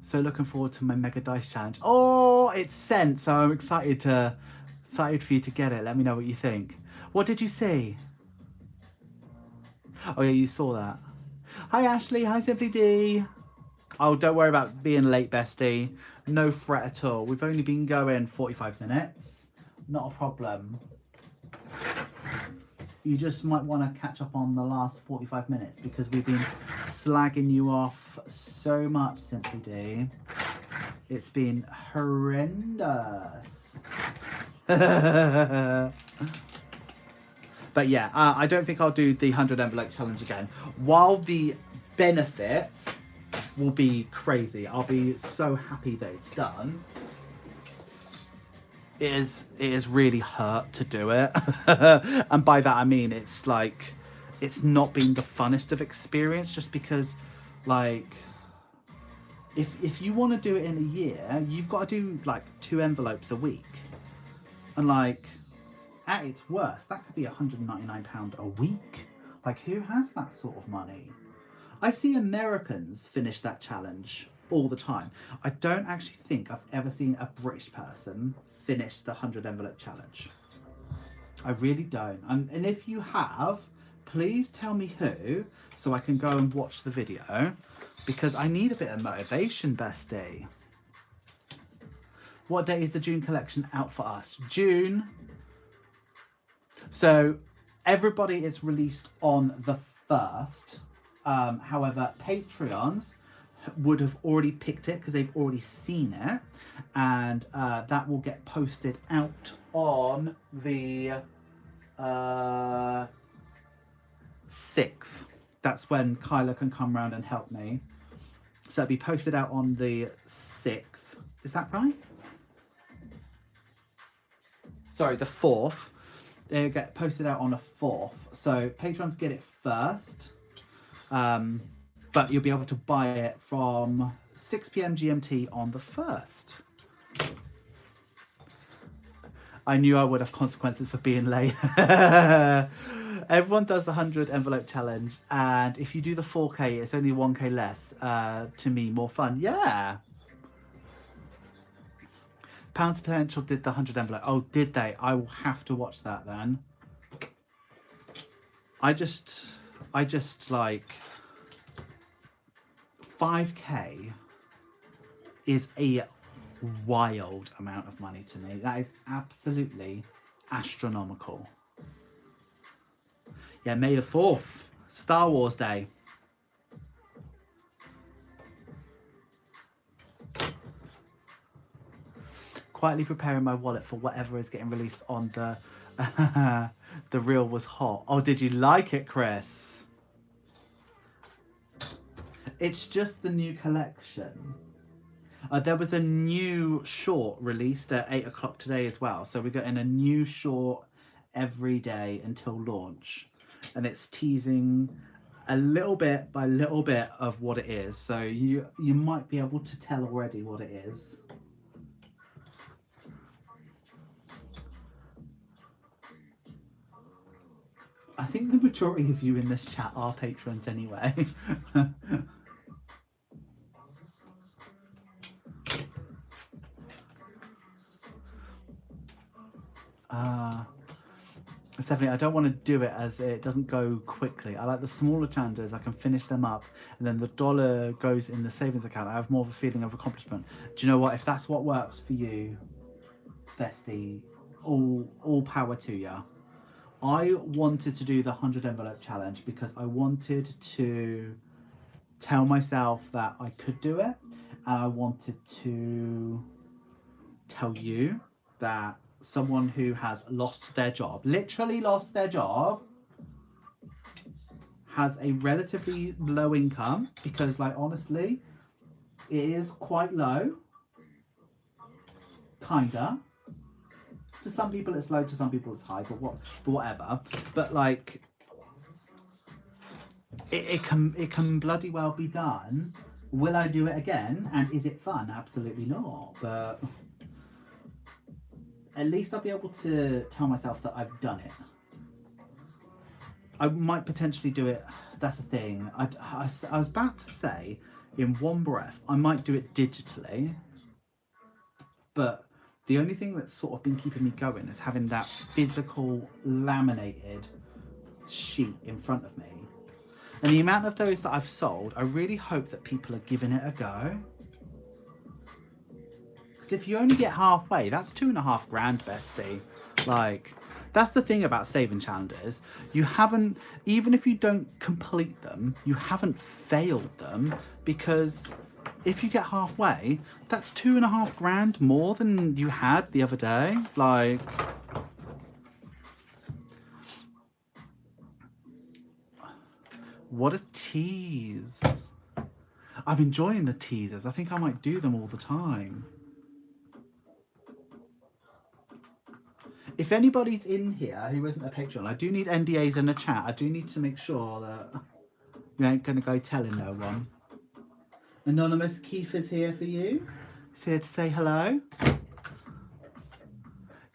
So looking forward to my Mega Dice Challenge. Oh, it's sent, so I'm excited for you to get it. Let me know what you think. What did you see? Oh yeah, you saw that. Hi Ashley, hi Simply D. Oh, don't worry about being late, bestie. No fret at all. We've only been going 45 minutes. Not a problem. You just might want to catch up on the last 45 minutes because we've been slagging you off so much, Simply D. It's been horrendous. But yeah, I don't think I'll do the 100 envelope challenge again. While the benefit will be crazy, I'll be so happy that it's done. It is really hurt to do it. And by that I mean it's like it's not been the funnest of experience, just because like if you want to do it in a year, you've got to do like 2 envelopes a week, and like at its worst that could be £199 a week. Like, who has that sort of money? I see Americans finish that challenge all the time. I don't actually think I've ever seen a British person finish the 100 envelope challenge. I really don't. And if you have, please tell me who, so I can go and watch the video, because I need a bit of motivation, bestie. What day is the June collection out for us? June. So everybody is released on the 1st. However, Patreons would have already picked it because they've already seen it, and that will get posted out on the 6th. That's when Kyla can come round and help me. So it'll be posted out on the 6th. Is that right? Sorry, the 4th. They'll get posted out on the 4th. So patrons get it first. But you'll be able to buy it from 6 p.m. GMT on the 1st. I knew I would have consequences for being late. Everyone does the 100 envelope challenge, and if you do the 4K, it's only 1K less. To me, more fun. Yeah. Pounds Potential did the 100 envelope. Oh, did they? I will have to watch that then. I just like 5K is a wild amount of money to me. That is absolutely astronomical. Yeah, May the 4th, Star Wars Day. Quietly preparing my wallet for whatever is getting released on the the reel was hot. Oh, did you like it, Chris? It's just the new collection. There was a new short released at 8 o'clock today as well. So we're getting a new short every day until launch. And it's teasing a little bit by little bit of what it is. So you might be able to tell already what it is. I think the majority of you in this chat are patrons anyway. Definitely, I don't want to do it as it doesn't go quickly. I like the smaller challenges. I can finish them up, and then the dollar goes in the savings account. I have more of a feeling of accomplishment. Do you know what? If that's what works for you, bestie, all power to you. I wanted to do the 100 envelope challenge because I wanted to tell myself that I could do it, and I wanted to tell you that someone who has lost their job, literally lost their job, has a relatively low income, because like honestly, it is quite low, kinda. To some people it's low, to some people it's high, but whatever. But like, it can bloody well be done. Will I do it again? And is it fun? Absolutely not. But at least I'll be able to tell myself that I've done it. I might potentially do it. That's the thing. I was about to say in one breath, I might do it digitally. But the only thing that's sort of been keeping me going is having that physical laminated sheet in front of me. And the amount of those that I've sold, I really hope that people are giving it a go. Because if you only get halfway, that's £2,500, bestie. Like, that's the thing about saving challenges. You haven't, even if you don't complete them, you haven't failed them, because if you get halfway, that's £2,500 more than you had the other day. Like, what a tease. I'm enjoying the teasers. I think I might do them all the time. If anybody's in here who isn't a patron, I do need NDAs in the chat. I do need to make sure that you ain't going to go telling no one. Anonymous Keith is here for you. He's here to say hello.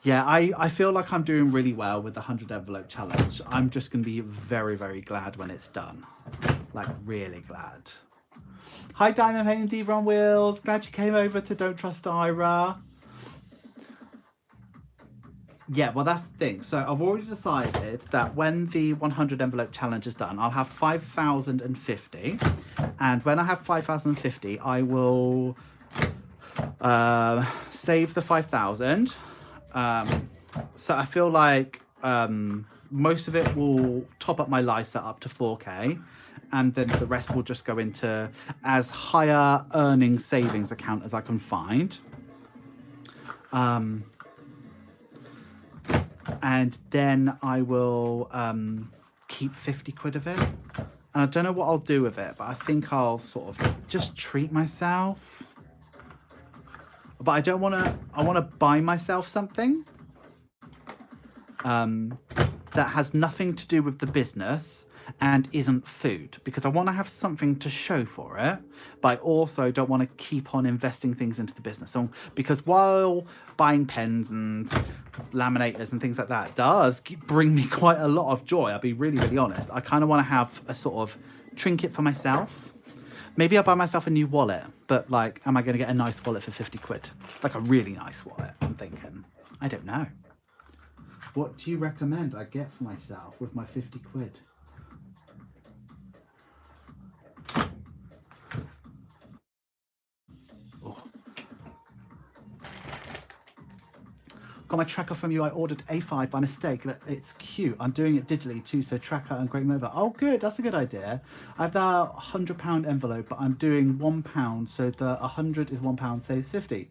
Yeah, I feel like I'm doing really well with the 100 envelope challenge. I'm just going to be very, very glad when it's done. Like, really glad. Hi, Diamond Painting Diva on Wheels. Glad you came over to Don't Trust Ira. Yeah, well, that's the thing. So I've already decided that when the 100 envelope challenge is done, I'll have 5,050. And when I have 5,050, I will save the 5,000. So I feel like most of it will top up my LISA up to 4K. And then the rest will just go into as higher earning savings account as I can find. And then I will keep 50 quid of it. And I don't know what I'll do with it, but I think I'll sort of just treat myself. But I don't want to, I want to buy myself something that has nothing to do with the business and isn't food, because I want to have something to show for it, but I also don't want to keep on investing things into the business. So, because while buying pens and laminators and things like that does bring me quite a lot of joy, I'll be really, really honest, I kind of want to have a sort of trinket for myself. Maybe I'll buy myself a new wallet, but like, am I going to get a nice wallet for 50 quid? Like a really nice wallet, I'm thinking. I don't know. What do you recommend I get for myself with my 50 quid? Oh. Got my tracker from you. I ordered A5 by mistake. It's cute. I'm doing it digitally too, so tracker and great mobile. Oh, good. That's a good idea. I have that £100 envelope, but I'm doing £1, so the 100 is £1 saves 50.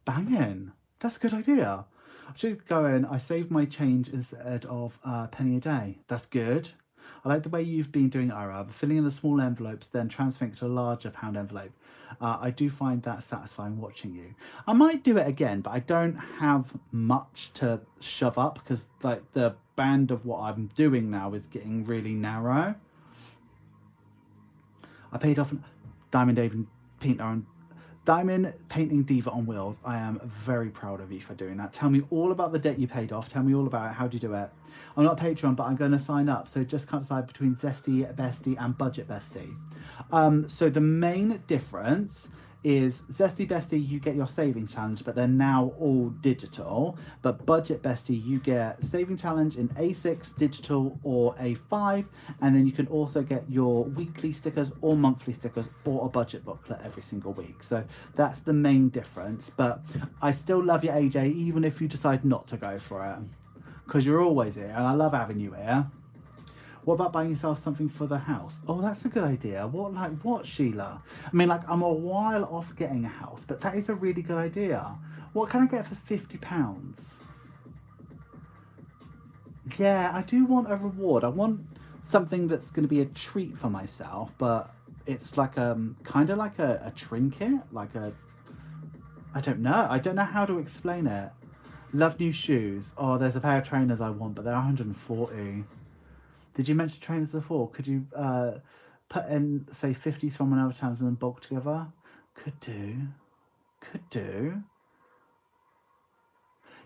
Banging. That's a good idea. I should go in. I saved my change instead of a penny a day. That's good. I like the way you've been doing it, Ira, filling in the small envelopes, then transferring it to a larger pound envelope. I do find that satisfying watching you. I might do it again, but I don't have much to shove up because like the band of what I'm doing now is getting really narrow. I paid off Diamond Painting Diva on Wheels. I am very proud of you for doing that. Tell me all about the debt you paid off. Tell me all about it. How do you do it? I'm not a Patreon, but I'm going to sign up. So just can't decide between Zesty Bestie and Budget Bestie. So the main difference is Zesty Bestie, you get your saving challenge, but they're now all digital. But Budget Bestie, you get saving challenge in A6 digital or A5, and then you can also get your weekly stickers or monthly stickers or a budget booklet every single week. So that's the main difference. But I still love you, AJ, even if you decide not to go for it, because you're always here and I love having you here. What about buying yourself something for the house? Oh, that's a good idea. What, Sheila? I mean, like, I'm a while off getting a house, but that is a really good idea. What can I get for £50? Yeah, I do want a reward. I want something that's going to be a treat for myself, but it's like kind of like a trinket, like a I don't know. I don't know how to explain it. Love new shoes. Oh, there's a pair of trainers I want, but they're 140. Did you mention trainers before? Could you put in say 50s from another times and then bulk together? Could do. Could do.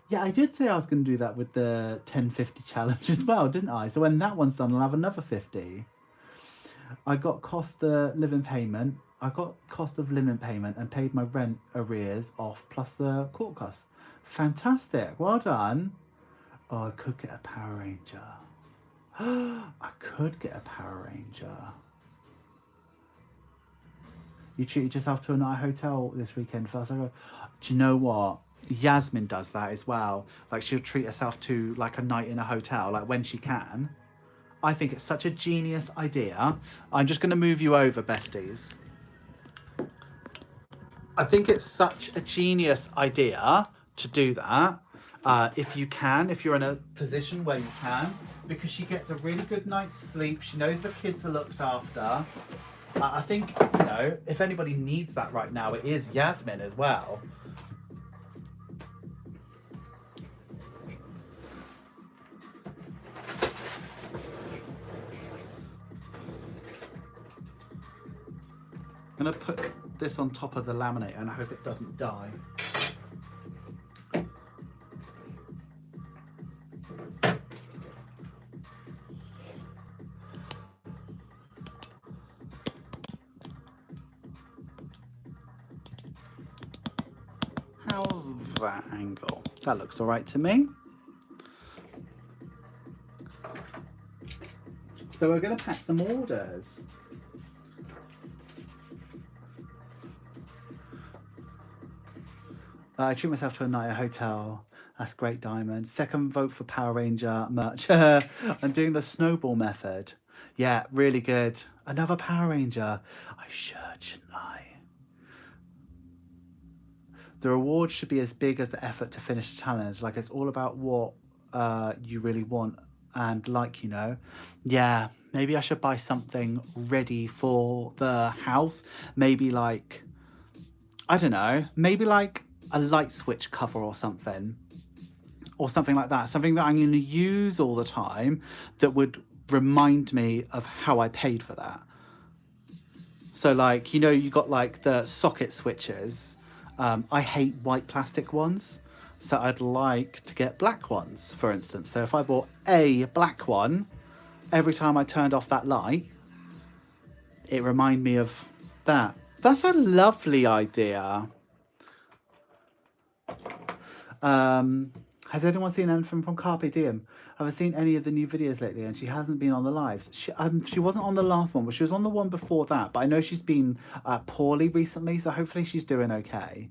Yeah, I did say I was going to do that with the 1050 challenge as well, didn't I? So when that one's done, I'll have another 50. I got cost the living payment. I got cost of living payment and paid my rent arrears off plus the court costs. Fantastic. Well done. Oh, I could get a Power Ranger. I could get a Power Ranger. You treated yourself to a night hotel this weekend first. I go, do you know what? Yasmin does that as well. Like she'll treat herself to like a night in a hotel, like when she can. I think it's such a genius idea. I'm just going to move you over, besties. I think it's such a genius idea to do that. If you can, if you're in a position where you can, because she gets a really good night's sleep. She knows the kids are looked after. I think, you know, if anybody needs that right now, it is Yasmin as well. I'm going to put this on top of the laminate and I hope it doesn't die. How's that angle? That looks all right to me. So we're going to pack some orders. I treat myself to a night at a hotel. That's great, Diamond. Second vote for Power Ranger merch. I'm doing the snowball method. Yeah, really good. Another Power Ranger. I should, shouldn't I? The reward should be as big as the effort to finish the challenge. Like it's all about what you really want and like, you know. Yeah, maybe I should buy something ready for the house. Maybe like, I don't know, maybe like a light switch cover or something. Or something like that. Something that I'm going to use all the time that would remind me of how I paid for that. So like, you know, you got like the socket switches. I hate white plastic ones. So I'd like to get black ones, for instance. So if I bought a black one, every time I turned off that light, it reminded me of that. That's a lovely idea. Has anyone seen anything from Carpe Diem? Have I seen any of the new videos lately? And she hasn't been on the lives. She wasn't on the last one, but she was on the one before that. But I know she's been poorly recently, so hopefully she's doing okay.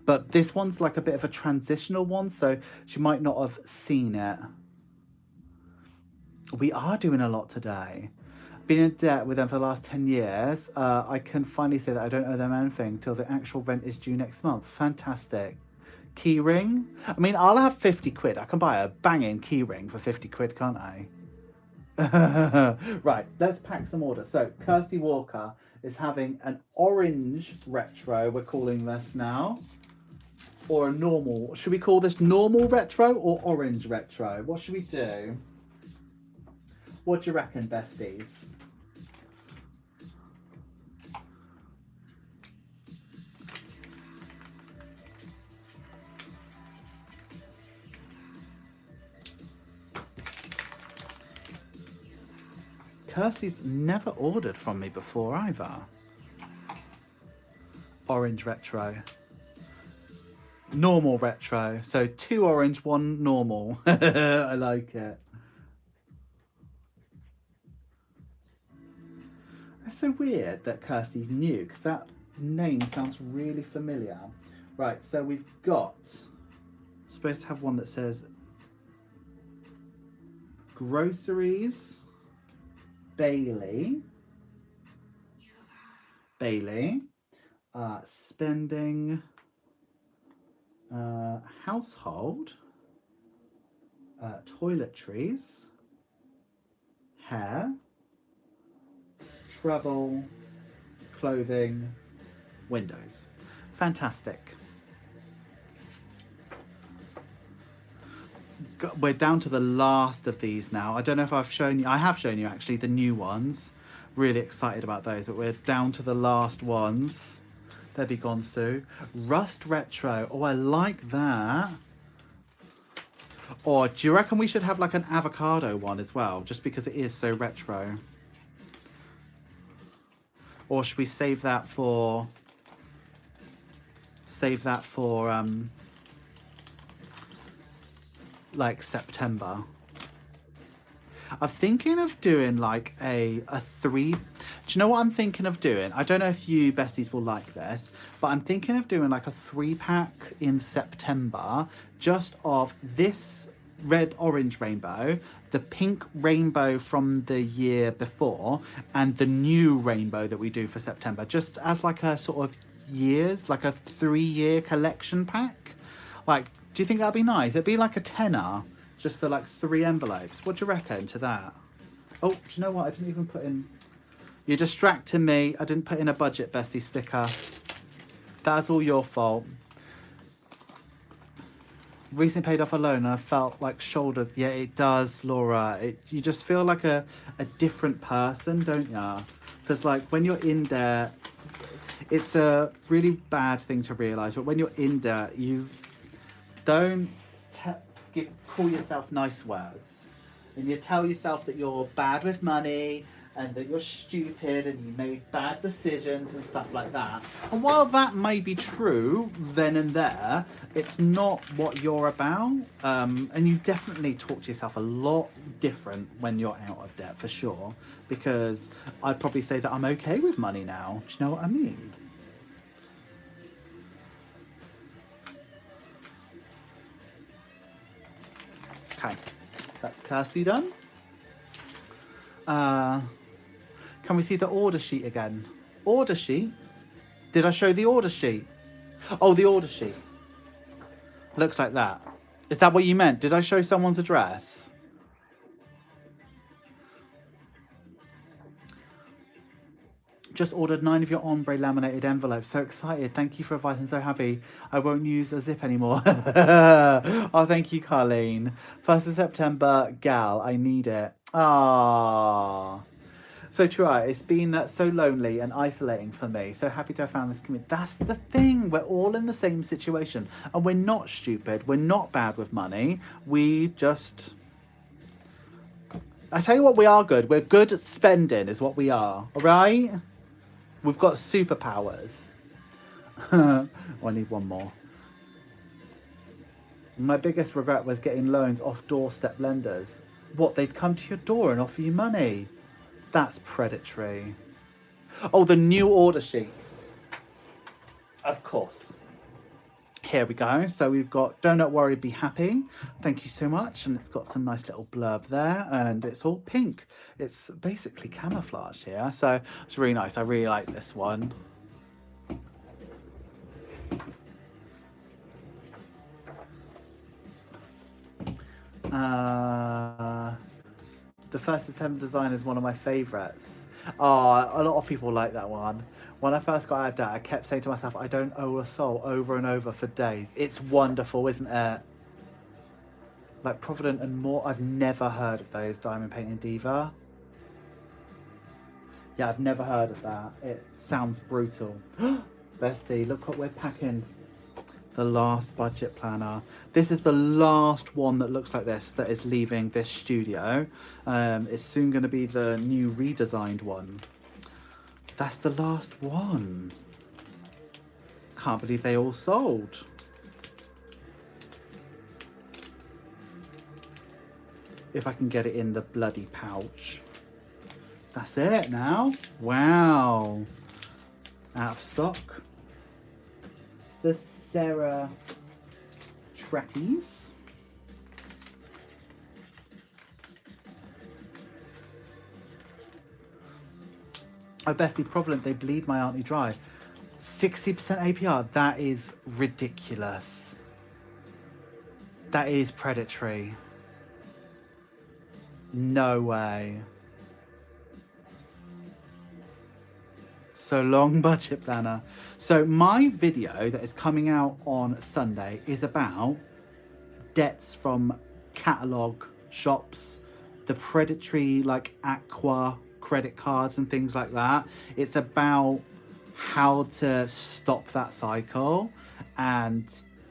But this one's like a bit of a transitional one, so she might not have seen it. We are doing a lot today. Been in debt with them for the last 10 years. I can finally say that I don't owe them anything till the actual rent is due next month. Fantastic. Key ring. I mean, I'll have 50 quid. I can buy a banging key ring for 50 quid, can't I? Right, let's pack some orders. So, Kirsty Walker is having an orange retro, we're calling this now. Or a normal. Should we call this normal retro or orange retro? What should we do? What do you reckon, besties? Kirsty's never ordered from me before either. Orange retro. Normal retro. So 2 orange, 1 normal. I like it. It's so weird that Kirsty's new because that name sounds really familiar. Right, so we've got supposed to have one that says groceries Bailey. Spending household toiletries, hair, travel, clothing, windows. Fantastic. We're down to the last of these now. I don't know if I've shown you. I have shown you actually the new ones. Really excited about those, but we're down to the last ones. There be gone, Sue. Rust Retro. Oh, I like that. Or do you reckon we should have like an avocado one as well, just because it is so retro? Or should we save that for like September? I'm thinking of doing like a three. Do you know what I'm thinking of doing? I don't know if you besties will like this, but I'm thinking of doing like a 3-pack in September, just of this red orange rainbow, the pink rainbow from the year before, and the new rainbow that we do for September, just as like a sort of years, like a 3-year collection pack. Like, do you think that'd be nice? It'd be like a tenner just for like 3 envelopes. What do you reckon to that? Oh, do you know what? I didn't even put in... You're distracting me. I didn't put in a budget bestie sticker. That's all your fault. Recently paid off a loan and I felt like shouldered. Yeah, it does, Laura. You just feel like a different person, don't you? Because like when you're in debt, it's a really bad thing to realise, but when you're in debt, you don't call yourself nice words, and you tell yourself that you're bad with money and that you're stupid and you made bad decisions and stuff like that. And while that may be true then and there, it's not what you're about. And you definitely talk to yourself a lot different when you're out of debt, for sure, because I'd probably say that I'm okay with money now. Do you know what I mean? Okay, that's Kirsty done. Can we see the order sheet again? Order sheet? Did I show the order sheet? Oh, the order sheet. Looks like that. Is that what you meant? Did I show someone's address? Just ordered 9 of your ombre laminated envelopes. So excited. Thank you for advice. I'm so happy. I won't use a zip anymore. Oh, thank you, Carlene. 1st of September, gal. I need it. Ah. So Troy, it's been so lonely and isolating for me. So happy to have found this community. That's the thing. We're all in the same situation. And we're not stupid. We're not bad with money. We just... I tell you what, we are good. We're good at spending is what we are. All right? We've got superpowers. Oh, I need one more. My biggest regret was getting loans off doorstep lenders. What, they'd come to your door and offer you money? That's predatory. Oh, the new order sheet. Of course. Here we go. So we've got Don't Worry, Be Happy. Thank you so much. And it's got some nice little blurb there. And it's all pink. It's basically camouflaged here. So it's really nice. I really like this one. The 1st September design is one of my favourites. Oh, a lot of people like that one. When I first got out of debt, I kept saying to myself, I don't owe a soul, over and over for days. It's wonderful, isn't it? Like Provident and more. I've never heard of those, Diamond Painting Diva. Yeah, I've never heard of that. It sounds brutal. Bestie, look what we're packing. The last budget planner. This is the last one that looks like this that is leaving this studio. It's soon going to be the new redesigned one. That's the last one. Can't believe they all sold. If I can get it in the bloody pouch. That's it now. Wow. Out of stock. The Sarah Tretties. Oh, Bestie, Provident, they bleed my auntie dry. 60% APR. That is ridiculous. That is predatory. No way. So long budget planner. So my video that is coming out on Sunday is about debts from catalogue shops, the predatory like Aqua credit cards and things like that. It's about how to stop that cycle and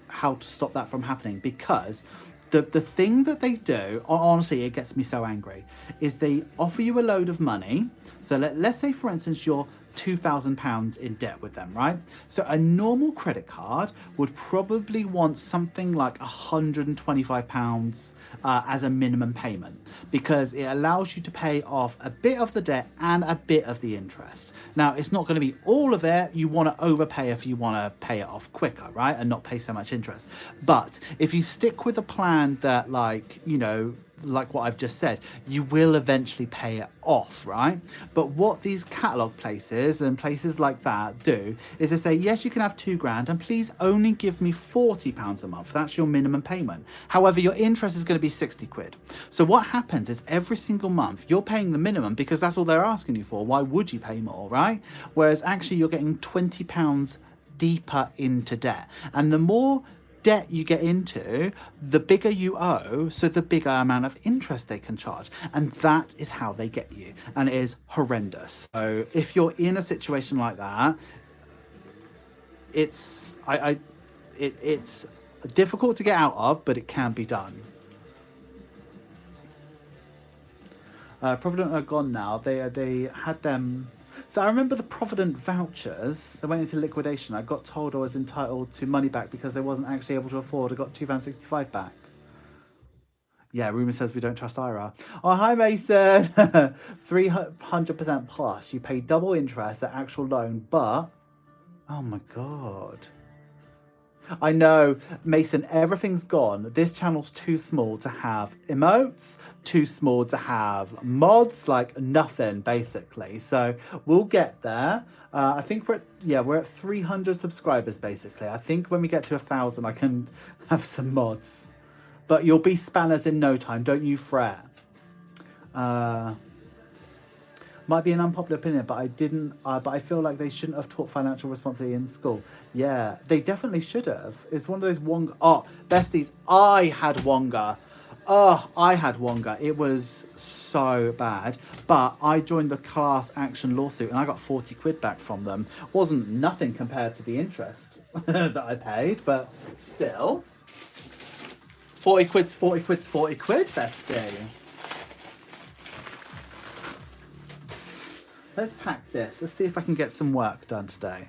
how to stop that from happening, because the thing that they do, honestly, it gets me so angry, is they offer you a load of money. So let's say, for instance, you're £2,000 in debt with them, right? So a normal credit card would probably want something like £125 as a minimum payment, because it allows you to pay off a bit of the debt and a bit of the interest. Now, it's not going to be all of it. You want to overpay if you want to pay it off quicker, right? And not pay so much interest. But if you stick with a plan that, like, you know, like what I've just said, you will eventually pay it off, right? But what these catalogue places and places like that do is they say, yes, you can have £2,000 and please only give me £40 a month. That's your minimum payment. However, your interest is going to be 60 quid. So what happens is every single month you're paying the minimum because that's all they're asking you for. Why would you pay more, right? Whereas actually you're getting £20 deeper into debt. And the more debt you get into, the bigger you owe, so the bigger amount of interest they can charge, and that is how they get you, and it is horrendous. So if you're in a situation like that, it's it's difficult to get out of, but it can be done. Provident are gone now. They had them. So I remember the Provident vouchers. They went into liquidation. I got told I was entitled to money back because I wasn't actually able to afford. I got £2.65 back. Yeah, rumour says we don't trust Ira. Oh, hi Mason. 300% plus. You pay double interest at actual loan, but oh my god. I know, Mason, everything's gone. This channel's too small to have emotes, too small to have mods, like nothing, basically. So we'll get there. I think we're at 300 subscribers, basically. I think when we get to 1,000, I can have some mods. But you'll be spanners in no time, don't you fret. Might be an unpopular opinion, but I feel like they shouldn't have taught financial responsibility in school. Yeah, they definitely should have. It's one of those Wonga. Oh, besties, I had Wonga. Oh, I had Wonga. It was so bad. But I joined the class action lawsuit and I got 40 quid back from them. Wasn't nothing compared to the interest that I paid, but still. 40 quid's 40 quid's 40 quid, bestie. Let's pack this. Let's see if I can get some work done today.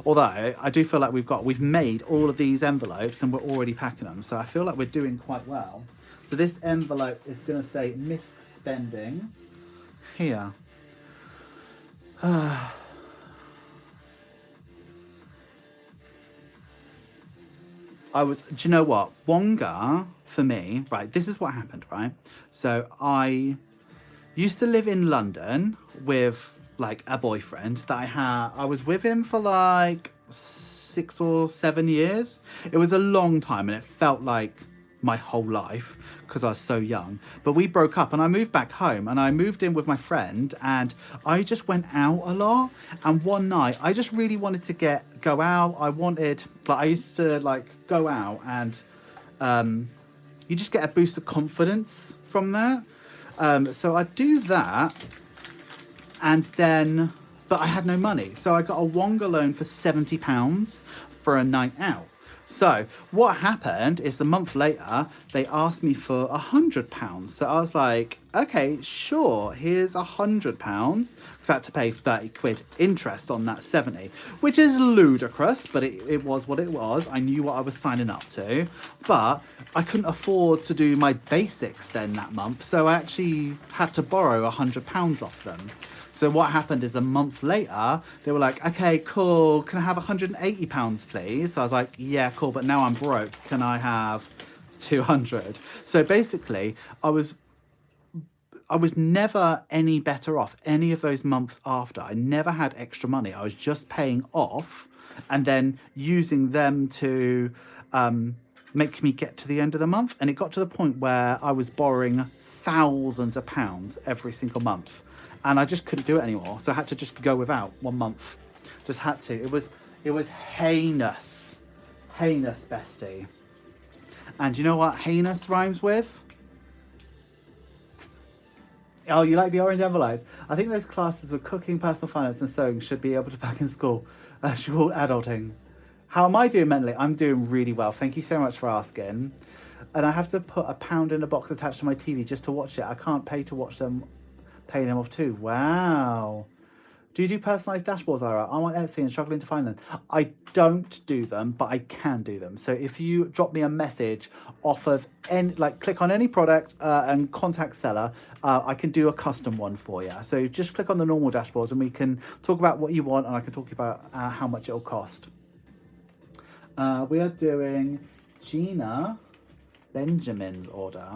Although I do feel like we've made all of these envelopes and we're already packing them. So I feel like we're doing quite well. So this envelope is going to say misc spending here. Do you know what? Wonga, for me, right, this is what happened, right? So I used to live in London with like a boyfriend that I was with him for like 6 or 7 years. It was a long time and it felt like my whole life because I was so young. But we broke up and I moved back home and I moved in with my friend and I just went out a lot. And one night I just really wanted to go out. I used to like go out and you just get a boost of confidence from that. So I'd do that. And then, but I had no money. So I got a Wonga loan for £70 for a night out. So what happened is the month later, they asked me for £100. So I was like, okay, sure, here's £100. Because I had to pay 30 quid interest on that 70, which is ludicrous, but it was what it was. I knew what I was signing up to, but I couldn't afford to do my basics then that month. So I actually had to borrow £100 off them. So what happened is a month later, they were like, okay, cool. Can I have £180, please? So I was like, yeah, cool. But now I'm broke. Can I have 200? So basically, I was never any better off any of those months after. I never had extra money. I was just paying off and then using them to make me get to the end of the month. And it got to the point where I was borrowing thousands of pounds every single month, and I just couldn't do it anymore. So I had to just go without 1 month. Just had to. It was heinous, heinous, bestie. And you know what heinous rhymes with? Oh, you like the orange envelope? I think those classes with cooking, personal finance, and sewing should be able to back in school. Actual adulting. How am I doing mentally? I'm doing really well. Thank you so much for asking. And I have to put £1 in a box attached to my TV just to watch it. I can't pay to watch them, pay them off too. Wow. Do you do personalised dashboards, Ira? I'm on Etsy and struggling to find them. I don't do them, but I can do them. So if you drop me a message off of any, like click on any product and contact seller, I can do a custom one for you. So just click on the normal dashboards and we can talk about what you want, and I can talk about how much it'll cost. We are doing Gina Benjamin's order.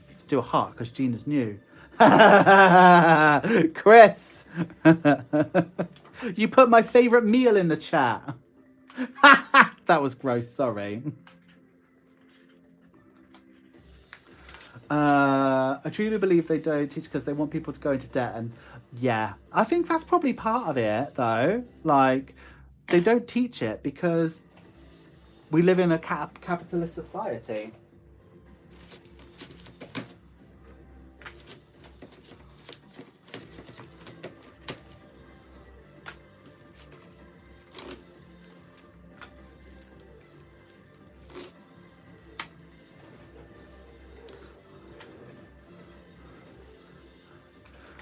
Let's do a heart because Gina's new. Chris, you put my favourite meal in the chat. That was gross, sorry. I truly believe they don't teach because they want people to go into debt, and yeah, I think that's probably part of it though. Like, they don't teach it because we live in a capitalist society.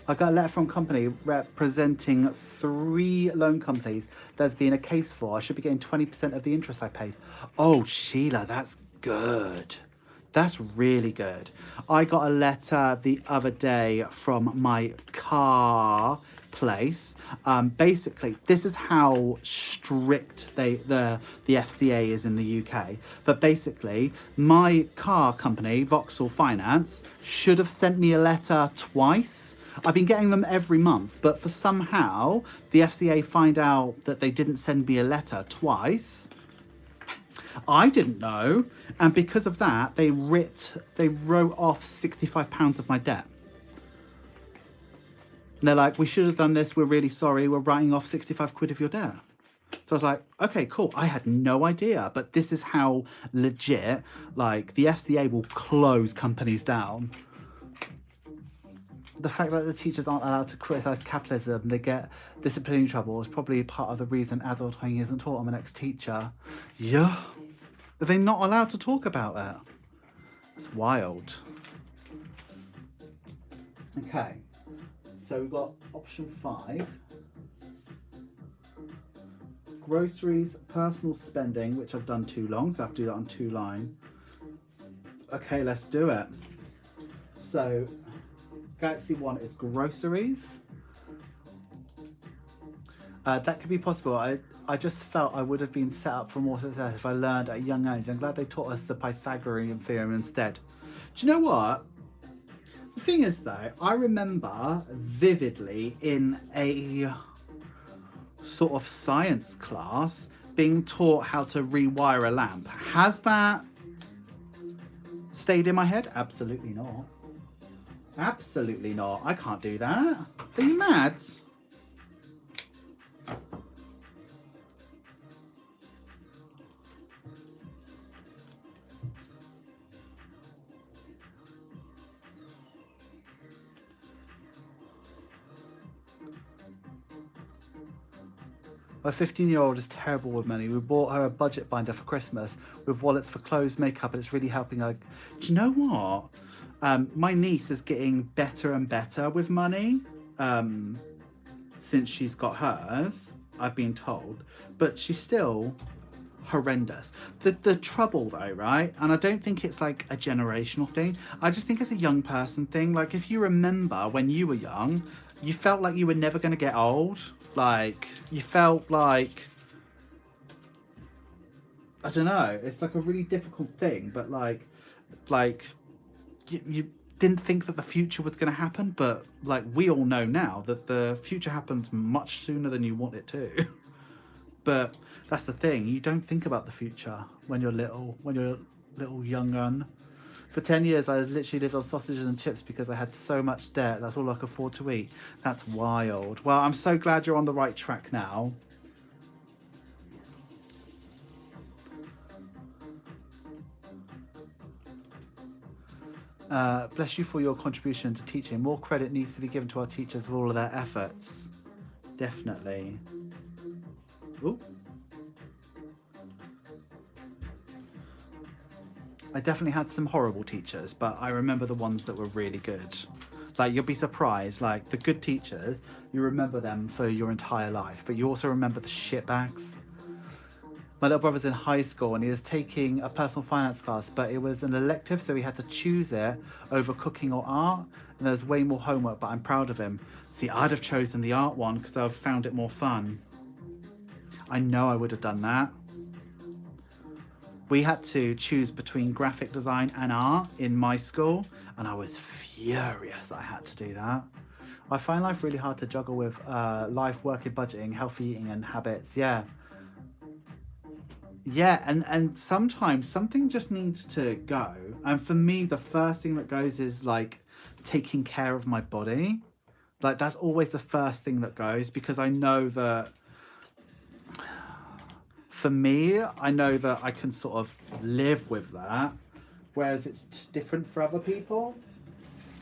I got a letter from a company representing 3 loan companies there's been a case for. I should be getting 20% of the interest I paid. Oh, Sheila, that's good. That's really good. I got a letter the other day from my car place. Basically, this is how strict the FCA is in the UK. But basically, my car company, Vauxhall Finance, should have sent me a letter twice. I've been getting them every month, but for somehow the FCA find out that they didn't send me a letter twice. I didn't know, and because of that, they wrote off £65 of my debt. And they're like, we should have done this. We're really sorry. We're writing off 65 quid of your debt. So I was like, okay, cool. I had no idea, but this is how legit, like, the FCA will close companies down. The fact that the teachers aren't allowed to criticise capitalism, they get disciplinary trouble, is probably part of the reason adulting isn't taught. I'm an ex-teacher. Yeah. Are they not allowed to talk about that? It's wild. Okay. So we've got option 5. Groceries, personal spending, which I've done too long, so I have to do that on 2 line. Okay, let's do it. So Galaxy 1 is groceries. That could be possible. I just felt I would have been set up for more success if I learned at a young age. I'm glad they taught us the Pythagorean theorem instead. Do you know what? The thing is though, I remember vividly in a sort of science class being taught how to rewire a lamp. Has that stayed in my head? Absolutely not. Absolutely not. I can't do that. Are you mad? My 15-year-old is terrible with money. We bought her a budget binder for Christmas with wallets for clothes, makeup, and it's really helping her. Do you know what? My niece is getting better and better with money since she's got hers, I've been told, but she's still horrendous. The trouble though, right? And I don't think it's like a generational thing. I just think it's a young person thing. Like, if you remember when you were young, you felt like you were never going to get old. Like, you felt like, I don't know, it's like a really difficult thing, but like you didn't think that the future was going to happen, but like we all know now that the future happens much sooner than you want it to. But that's the thing, you don't think about the future when you're little young un. For 10 years, I literally lived on sausages and chips because I had so much debt. That's all I could afford to eat. That's wild. Well, I'm so glad you're on the right track now. Bless you for your contribution to teaching. More credit needs to be given to our teachers for all of their efforts. Definitely. Ooh. I definitely had some horrible teachers, but I remember the ones that were really good. Like, you'll be surprised, like, the good teachers, you remember them for your entire life, but you also remember the shitbags. My little brother's in high school and he was taking a personal finance class, but it was an elective, so he had to choose it over cooking or art, and there was way more homework, but I'm proud of him. See, I'd have chosen the art one because I've found it more fun. I know I would have done that. We had to choose between graphic design and art in my school, and I was furious that I had to do that. I find life really hard to juggle with life, working, budgeting, healthy eating and habits. Yeah, and sometimes something just needs to go. And for me, the first thing that goes is like taking care of my body. Like, that's always the first thing that goes, because I know that for me, I know that I can sort of live with that, whereas it's just different for other people.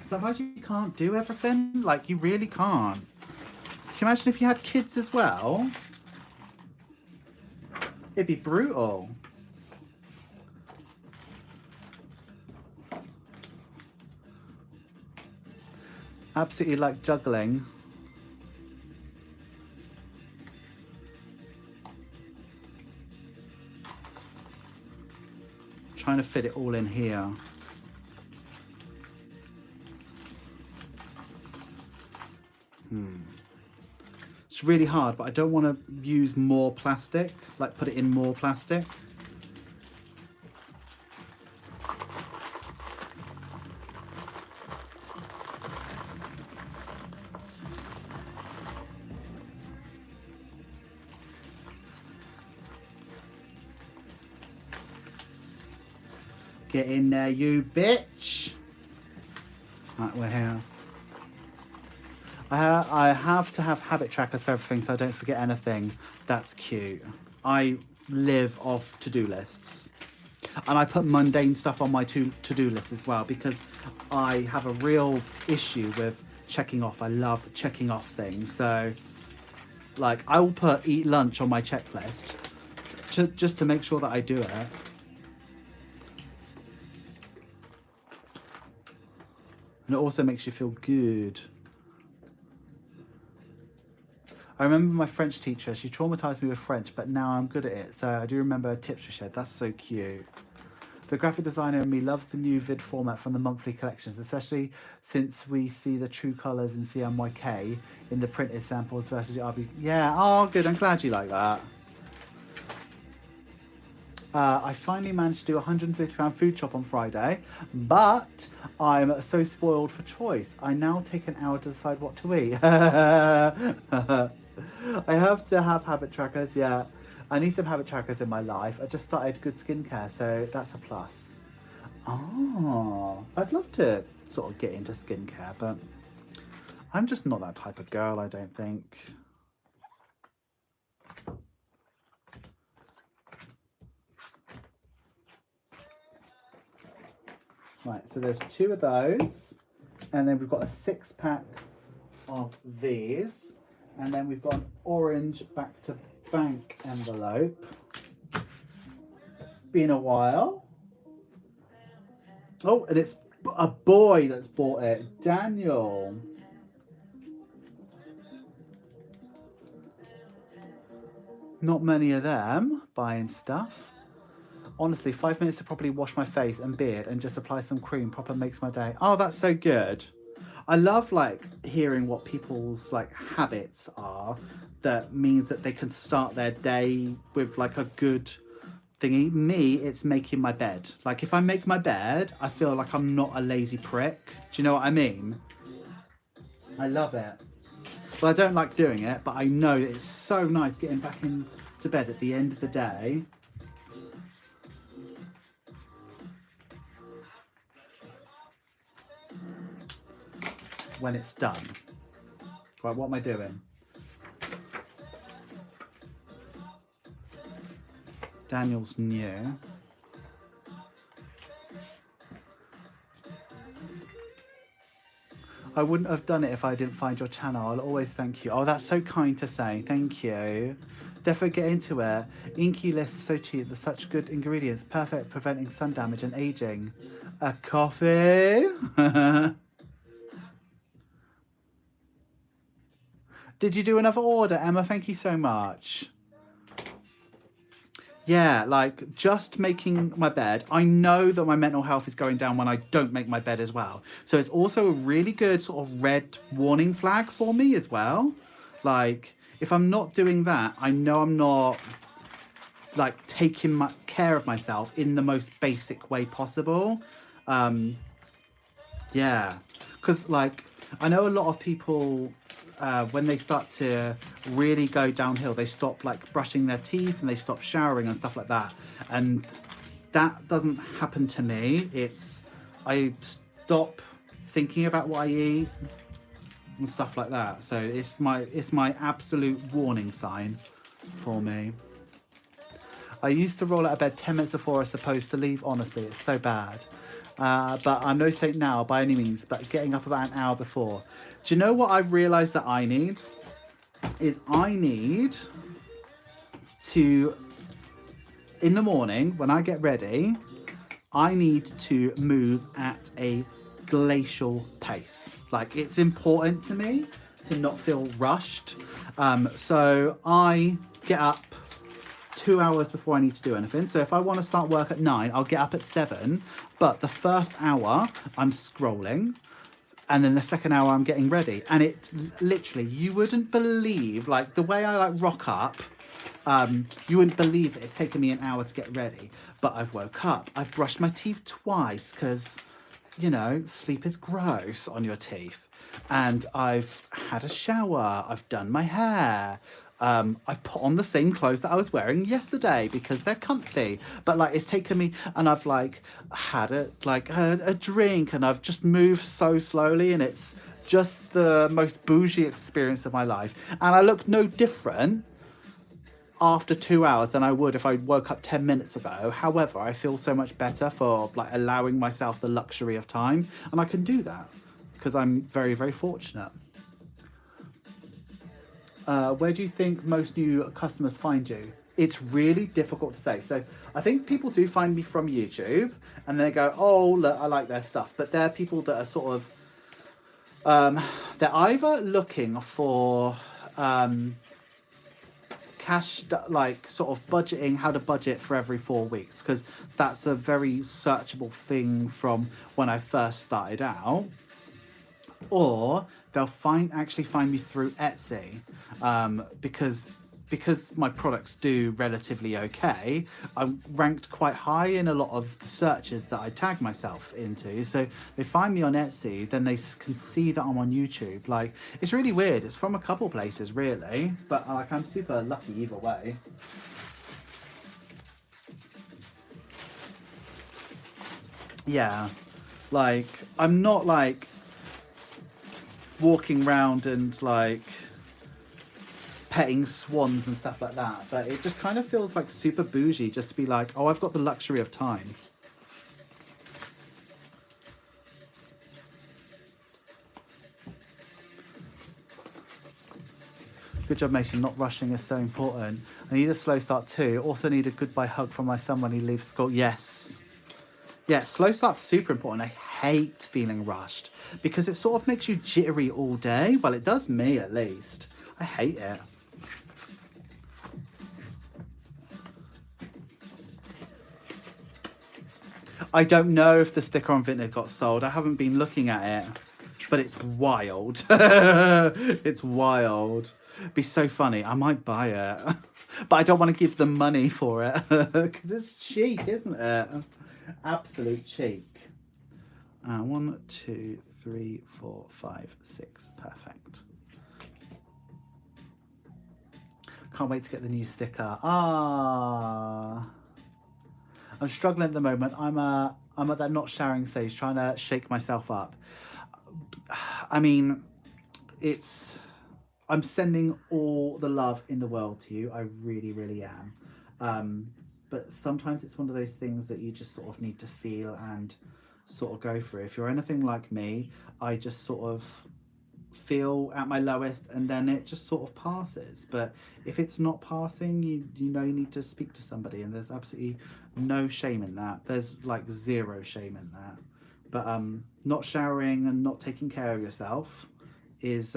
Sometimes you can't do everything. Like, you really can't. Can you imagine if you had kids as well? It'd be brutal. Absolutely like juggling. Trying to fit it all in here. It's really hard, but I don't want to use more plastic, like put it in more plastic. Get in there, you bitch. Right, we're here. I have to have habit trackers for everything so I don't forget anything. That's cute. I live off to-do lists. And I put mundane stuff on my to-do list as well, because I have a real issue with checking off. I love checking off things. So, like, I will put eat lunch on my checklist just to make sure that I do it. And it also makes you feel good. I remember my French teacher, she traumatized me with French, but now I'm good at it. So I do remember tips she shared. That's so cute. The graphic designer in me loves the new vid format from the monthly collections, especially since we see the true colours in CMYK in the printed samples versus the RB. Yeah, oh good, I'm glad you like that. I finally managed to do a £150 food shop on Friday, but I'm so spoiled for choice. I now take an hour to decide what to eat. I have to have habit trackers, yeah. I need some habit trackers in my life. I just started good skincare, so that's a plus. Oh, I'd love to sort of get into skincare, but I'm just not that type of girl, I don't think. Right, so there's 2 of those, and then we've got a 6-pack of these, and then we've got an orange back to bank envelope. Been a while. Oh, and it's a boy that's bought it, Daniel. Not many of them buying stuff. Honestly, 5 minutes to properly wash my face and beard and just apply some cream proper makes my day. Oh, that's so good. I love like hearing what people's like habits are that means that they can start their day with like a good thingy. Me, it's making my bed. Like, if I make my bed, I feel like I'm not a lazy prick. Do you know what I mean? I love it. Well, I don't like doing it, but I know that it's so nice getting back into bed at the end of the day. when it's done. Right, what am I doing? Daniel's new. I wouldn't have done it if I didn't find your channel. I'll always thank you. Oh, that's so kind to say. Thank you. Definitely get into it. Inky list is so cheap. There's such good ingredients. Perfect at preventing sun damage and aging. A coffee? Did you do another order, Emma? Thank you so much. Yeah, like just making my bed. I know that my mental health is going down when I don't make my bed as well. So it's also a really good sort of red warning flag for me as well. Like if I'm not doing that, I know I'm not like taking care of myself in the most basic way possible. Yeah, because like I know a lot of people when they start to really go downhill, they stop like brushing their teeth and they stop showering and stuff like that. And that doesn't happen to me. It's I stop thinking about what I eat and stuff like that. So it's my absolute warning sign for me. I used to roll out of bed 10 minutes before I was supposed to leave. Honestly, it's so bad. But I'm no saint now by any means, but getting up about an hour before. Do you know what I've realised that I need? Is I need to, in the morning, when I get ready, I need to move at a glacial pace. Like, it's important to me to not feel rushed. So I get up 2 hours before I need to do anything. So if I want to start work at 9, I'll get up at 7. But the first hour, I'm scrolling. And then the second hour, I'm getting ready. And it literally, you wouldn't believe, like the way I like rock up, you wouldn't believe that it's taken me an hour to get ready. But I've woke up, I've brushed my teeth twice because, you know, sleep is gross on your teeth. And I've had a shower, I've done my hair. I've put on the same clothes that I was wearing yesterday because they're comfy. But like it's taken me, and I've like had a drink, and I've just moved so slowly, and it's just the most bougie experience of my life. And I look no different after 2 hours than I would if I woke up 10 minutes ago. However, I feel so much better for like allowing myself the luxury of time, and I can do that because I'm very, very fortunate. Where do you think most new customers find you? It's really difficult to say. So I think people do find me from YouTube and they go, oh, look, I like their stuff. But they're people that are sort of, they're either looking for cash, like sort of budgeting, how to budget for every 4 weeks, because that's a very searchable thing from when I first started out. Or they'll actually find me through Etsy, because my products do relatively okay. I'm ranked quite high in a lot of the searches that I tag myself into. So they find me on Etsy, then they can see that I'm on YouTube. Like, it's really weird. It's from a couple places, really, but like I'm super lucky either way. Yeah, like I'm not like walking around and like petting swans and stuff like that, but it just kind of feels like super bougie just to be like, oh, I've got the luxury of time. Good job, Mason. Not rushing is so important. I need a slow start too. Also need a goodbye hug from my son when he leaves school. Yes. Yeah, slow start's super important. I hate feeling rushed because it sort of makes you jittery all day. Well, it does me at least. I hate it. I don't know if the sticker on Vintner got sold. I haven't been looking at it, but it's wild. It's wild. It'd be so funny. I might buy it, but I don't want to give them money for it because it's cheap, isn't it? Absolute cheek. 1, 2, 3, 4, 5, 6. Perfect. Can't wait to get the new sticker. Ah, I'm struggling at the moment. I'm at that not showering stage, trying to shake myself up. I mean, I'm sending all the love in the world to you. I really, really am. But sometimes it's one of those things that you just sort of need to feel and sort of go through. If you're anything like me, I just sort of feel at my lowest and then it just sort of passes. But if it's not passing, you know you need to speak to somebody, and there's absolutely no shame in that. There's like zero shame in that. But not showering and not taking care of yourself is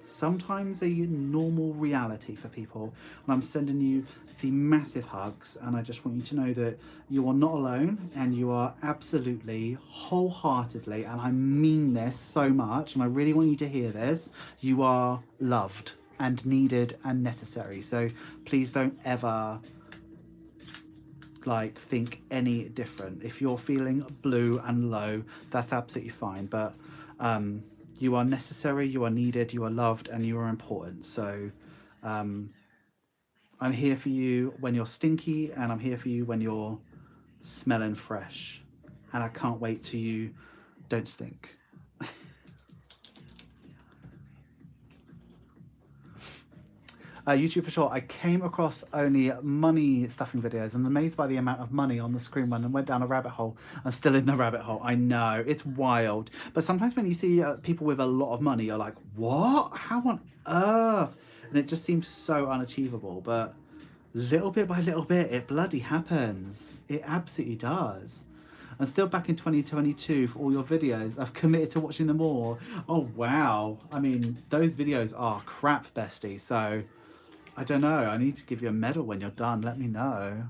sometimes a normal reality for people. And I'm sending you the massive hugs, and I just want you to know that you are not alone, and you are absolutely wholeheartedly, and I mean this so much, and I really want you to hear this, you are loved and needed and necessary. So please don't ever like think any different. If you're feeling blue and low, that's absolutely fine, but you are necessary, you are needed, you are loved, and you are important. So I'm here for you when you're stinky, and I'm here for you when you're smelling fresh, and I can't wait till you don't stink. YouTube for short. I came across only money stuffing videos and amazed by the amount of money on the screen when I went down a rabbit hole. I'm still in the rabbit hole. I know, it's wild. But sometimes when you see people with a lot of money, you're like, what? How on earth? And it just seems so unachievable. But little bit by little bit, it bloody happens. It absolutely does. I'm still back in 2022 for all your videos. I've committed to watching them all. Oh, wow. I mean, those videos are crap, bestie. So I don't know. I need to give you a medal when you're done. Let me know.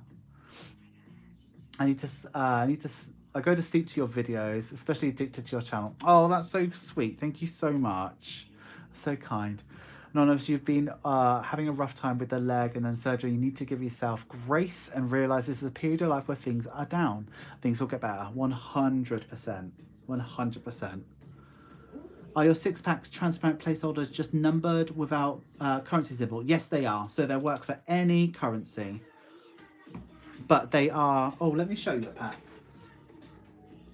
I go to sleep to your videos, especially addicted to your channel. Oh, that's so sweet. Thank you so much. So kind. Anonymous, you've been having a rough time with the leg and then surgery. You need to give yourself grace and realize this is a period of life where things are down. Things will get better. 100%. 100%. Are your six-packs transparent placeholders just numbered without currency symbol? Yes, they are. So they work for any currency. But they are... Oh, let me show you the pack.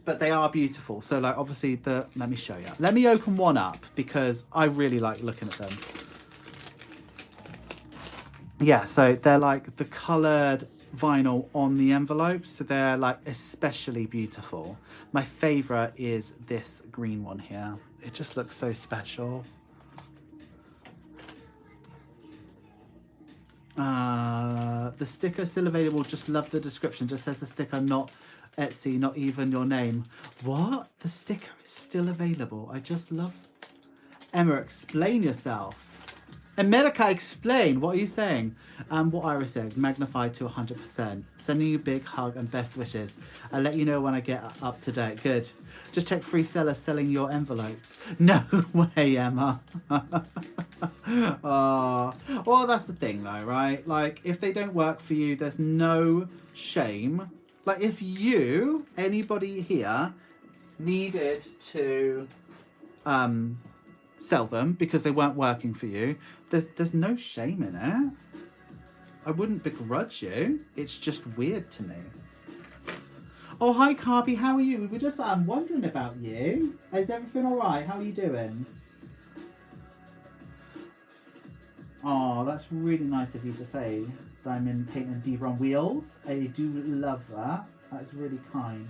But they are beautiful. So, like, obviously, let me show you. Let me open one up because I really like looking at them. Yeah, so they're like the coloured vinyl on the envelopes. So they're like especially beautiful. My favourite is this green one here. It just looks so special. The sticker still available. Just love the description. Just says the sticker, not Etsy, not even your name. What? The sticker is still available. I just love... Emma, explain yourself. America, explain. What are you saying? What Ira said, magnified to 100%. Sending you a big hug and best wishes. I'll let you know when I get up to date. Good. Just check free sellers selling your envelopes. No way, Emma. Oh, well, that's the thing though, right? Like, if they don't work for you, there's no shame. Like, if you, anybody here, needed to sell them because they weren't working for you, there's no shame in it. I wouldn't begrudge you. It's just weird to me. Oh, hi, Carby. How are you? We were just wondering about you. Is everything all right? How are you doing? Oh, that's really nice of you to say. Diamond Paint and Diva on Wheels. I do love that. That's really kind.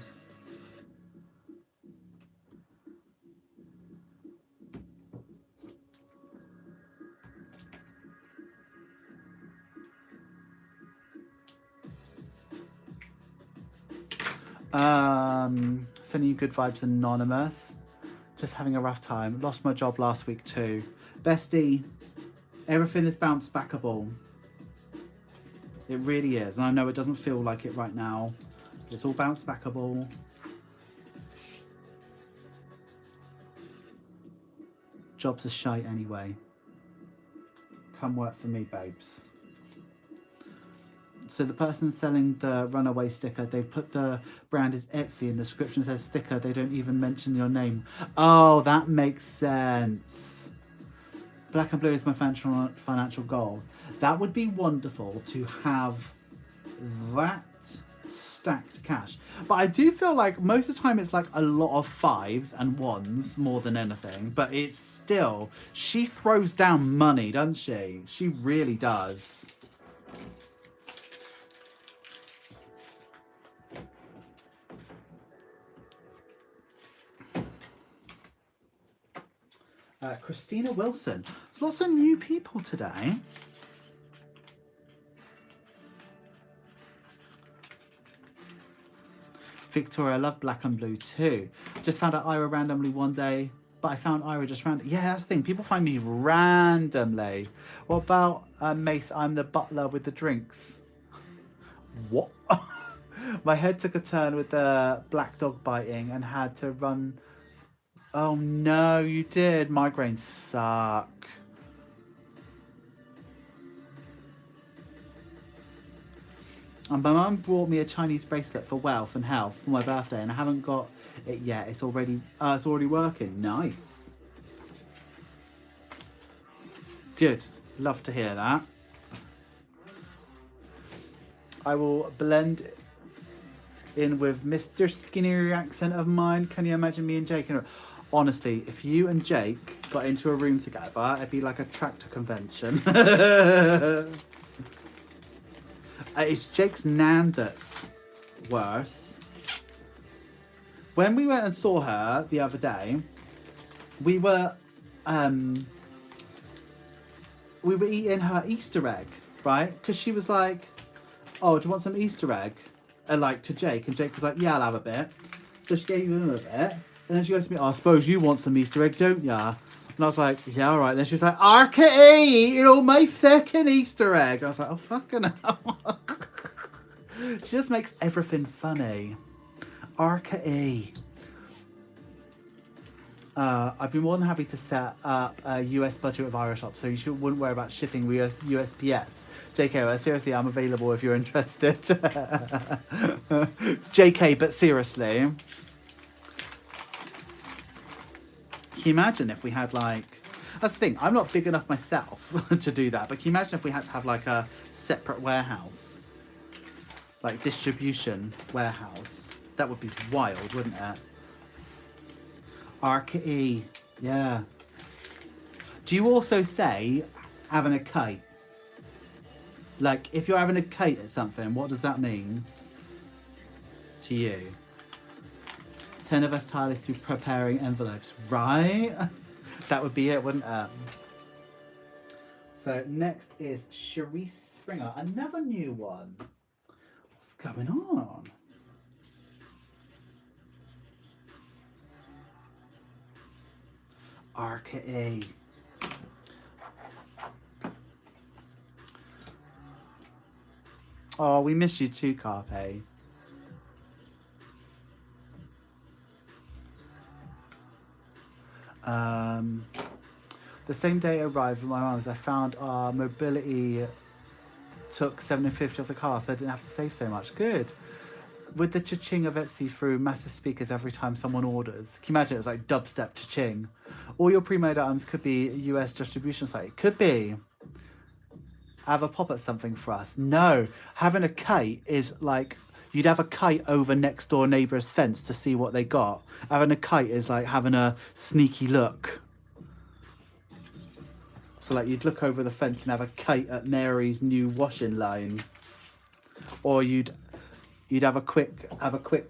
Sending you good vibes, Anonymous. Just having a rough time. Lost my job last week too. Bestie, everything is bounce backable. It really is. And I know it doesn't feel like it right now. It's all bounce backable. Jobs are shite anyway. Come work for me, babes. So the person selling the runaway sticker, they put the brand is Etsy and the description says sticker. They don't even mention your name. Oh, that makes sense. Black and blue is my financial goals. That would be wonderful to have that stacked cash. But I do feel like most of the time it's like a lot of 5s and 1s more than anything. But it's still, she throws down money, doesn't she? She really does. Christina Wilson. There's lots of new people today. Victoria, I love Black and Blue too. Just found out Ira randomly one day, but I found Ira just random. Yeah, that's the thing. People find me randomly. What about Mace? I'm the butler with the drinks. What? My head took a turn with the black dog biting and had to run. Oh no, you did. Migraines suck. And my mum brought me a Chinese bracelet for wealth and health for my birthday, and I haven't got it yet. It's already working. Nice. Good. Love to hear that. I will blend in with Mr. Skinner accent of mine. Can you imagine me and Jake? Honestly, if you and Jake got into a room together, it'd be like a tractor convention. It's Jake's nan that's worse. When we went and saw her the other day, we were eating her Easter egg, right? Because she was like, "Oh, do you want some Easter egg?" And like to Jake, and Jake was like, "Yeah, I'll have a bit." So she gave him a bit. And then she goes to me, "Oh, I suppose you want some Easter egg, don't ya?" And I was like, "Yeah, all right." Then she was like, "RKE, you know, my fucking Easter egg." I was like, "Oh, fucking hell." She just makes everything funny. RKE. I'd be more than happy to set up a US budget with Irish shop, so you wouldn't worry about shipping with USPS. JK, seriously, I'm available if you're interested. JK, but seriously. Can you imagine if we had like, that's the thing, I'm not big enough myself to do that, but can you imagine if we had to have like a separate warehouse, like distribution warehouse? That would be wild, wouldn't it? RKE, yeah. Do you also say having a kite? Like, if you're having a kite at something, what does that mean to you? 10 of us tirelessly preparing envelopes, right? That would be it, wouldn't it? So next is Cherise Springer, another new one. What's going on? RKA. Oh, we miss you too, Carpe. The same day it arrived with my mum's, I found our mobility took $7.50 off the car, so I didn't have to save so much. Good. With the cha-ching of Etsy through massive speakers every time someone orders. Can you imagine? It's like dubstep cha-ching. All your pre-made items could be a US distribution site. It could be. Have a pop at something for us. No. Having a kite is like, you'd have a kite over next door neighbour's fence to see what they got. Having a kite is like having a sneaky look. So like you'd look over the fence and have a kite at Mary's new washing line. Or you'd have a quick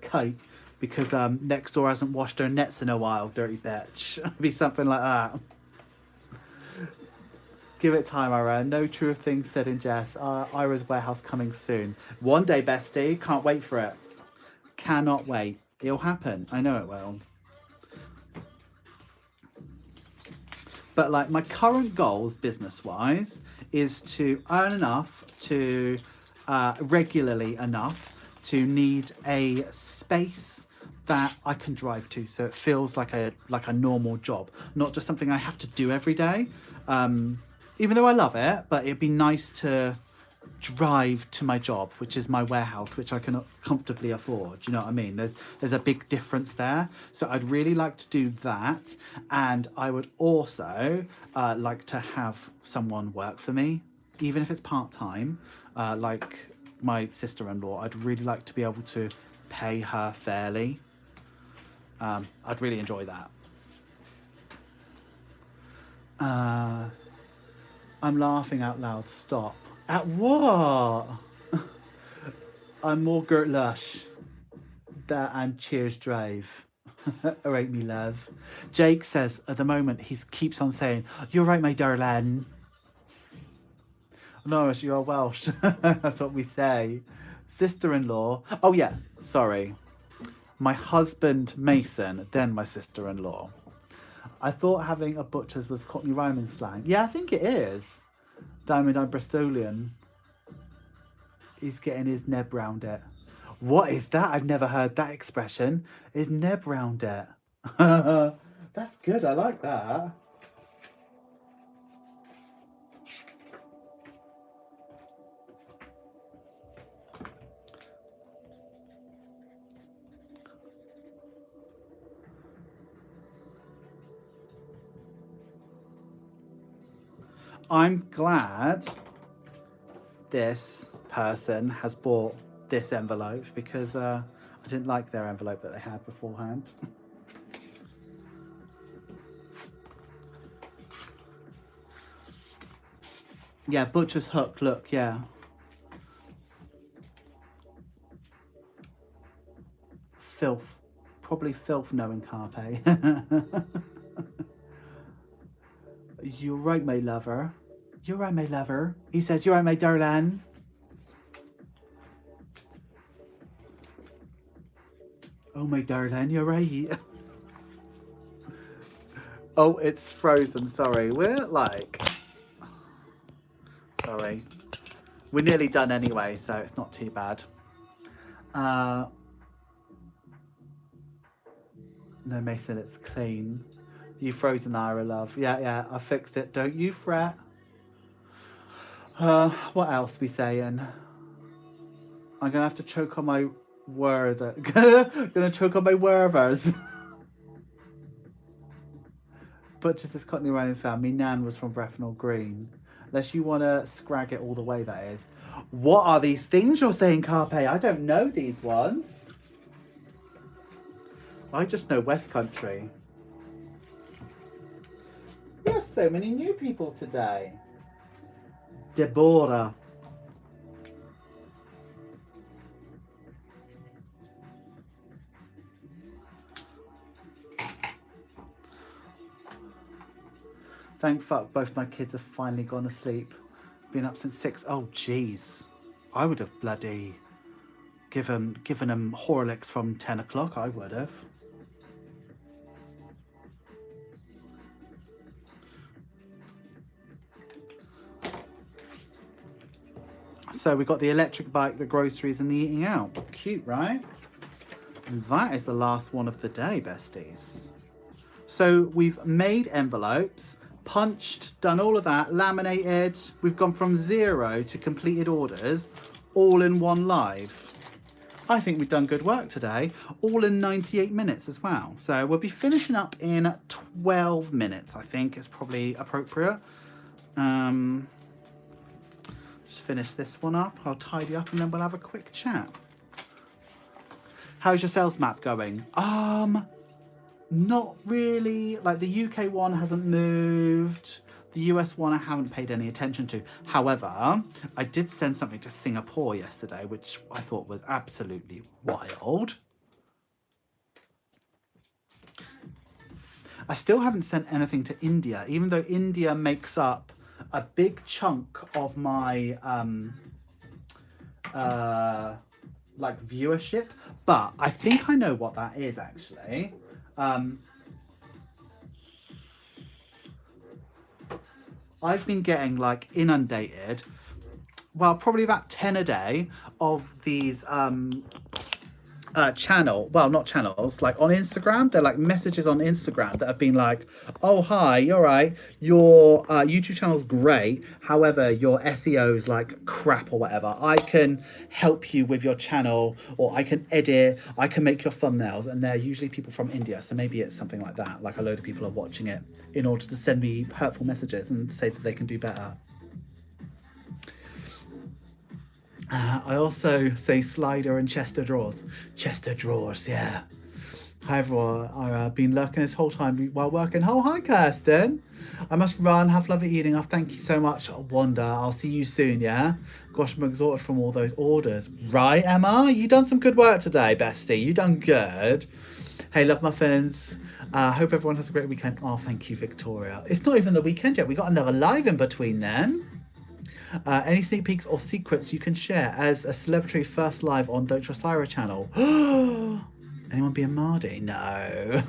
kite because next door hasn't washed her nets in a while, dirty bitch. It'd be something like that. Give it time, Ira. No truer things said in jest. Ira's warehouse coming soon. One day, bestie. Can't wait for it. Cannot wait. It'll happen. I know it will. But like my current goals, business-wise, is to earn enough to regularly enough to need a space that I can drive to, so it feels like a normal job, not just something I have to do every day. Even though I love it, but it'd be nice to drive to my job, which is my warehouse, which I can comfortably afford. Do you know what I mean? There's a big difference there. So I'd really like to do that, and I would also like to have someone work for me, even if it's part-time, like my sister-in-law. I'd really like to be able to pay her fairly. I'd really enjoy that. I'm laughing out loud. Stop. At what? I'm more Gert Lush. That and Cheers Drive. Alright, me love. Jake says at the moment he keeps on saying, "You're right, my darling." No, you're Welsh. That's what we say. Sister-in-law. Oh yeah, sorry. My husband Mason, then my sister-in-law. I thought having a butcher's was Cockney rhyming slang. Yeah, I think it is. Diamond Eye Bristolian. He's getting his neb round it. What is that? I've never heard that expression. His neb round it. That's good. I like that. I'm glad this person has bought this envelope because I didn't like their envelope that they had beforehand. Yeah, butcher's hook, look, yeah. Filth. Probably filth knowing Carpe. You're right, my lover. You're right, my lover. He says, "You're right, my darling." Oh, my darling, you're right. Oh, it's frozen. Sorry. We're like... Sorry. We're nearly done anyway, so it's not too bad. No, Mason, it's clean. You frozen Ira, love. Yeah, I fixed it. Don't you fret. What else we saying? I'm gonna have to choke on my word. Gonna choke on my wervers. Butchers is Cockney Rhyming sound. Me nan was from Bethnal Green. Unless you want to scrag it all the way, that is. What are these things you're saying, Carpe? I don't know these ones. I just know West Country. There are so many new people today. Deborah. Thank fuck both my kids have finally gone to sleep. Been up since 6. Oh jeez. I would have bloody given them Horlicks from 10 o'clock, I would have. So we got the electric bike, the groceries and the eating out. Cute, right? And that is the last one of the day, besties. So we've made envelopes, punched, done all of that, laminated. We've gone from 0 to completed orders, all in one live. I think we've done good work today, all in 98 minutes as well. So we'll be finishing up in 12 minutes, I think is probably appropriate. Just finish this one up, I'll tidy up and then we'll have a quick chat. How's your sales map going? Not really. Like the UK one hasn't moved. The US one I haven't paid any attention to. However, I did send something to Singapore yesterday, which I thought was absolutely wild. I still haven't sent anything to India, even though India makes up a big chunk of my like viewership, but I think I know what that is actually. I've been getting like inundated, well, probably about 10 a day of these not channels, like on Instagram. They're like messages on Instagram that have been like, "Oh hi, you're right, your YouTube channel's great, however your SEO is like crap or whatever. I can help you with your channel, or I can edit, I can make your thumbnails." And they're usually people from India, so maybe it's something like that, like a load of people are watching it in order to send me hurtful messages and say that they can do better. I also say slider and chest of drawers. Chest of drawers, yeah. Hi everyone, I've been lurking this whole time while working. Oh, hi Kirsten. I must run. Have a lovely evening. Oh, thank you so much, Wanda. I'll see you soon, yeah? Gosh, I'm exhausted from all those orders. Right, Emma? You done some good work today, bestie. You done good. Hey, love muffins. Hope everyone has a great weekend. Oh, thank you, Victoria. It's not even the weekend yet. We got another live in between then. Any sneak peeks or secrets you can share as a celebrity first live on Don't Trust Ira channel? Anyone being Mardy? No.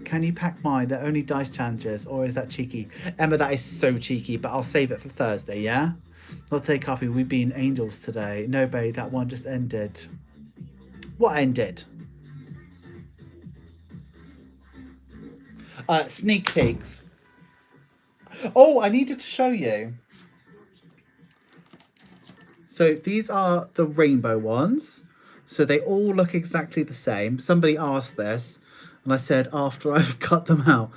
Can you pack mine? They're only dice challenges, or is that cheeky? Emma, that is so cheeky, but I'll save it for Thursday, yeah? Not take copy. We've been angels today. No, babe, that one just ended. What ended? Sneak peeks. Oh, I needed to show you. So these are the rainbow ones. So they all look exactly the same. Somebody asked this, and I said after I've cut them out,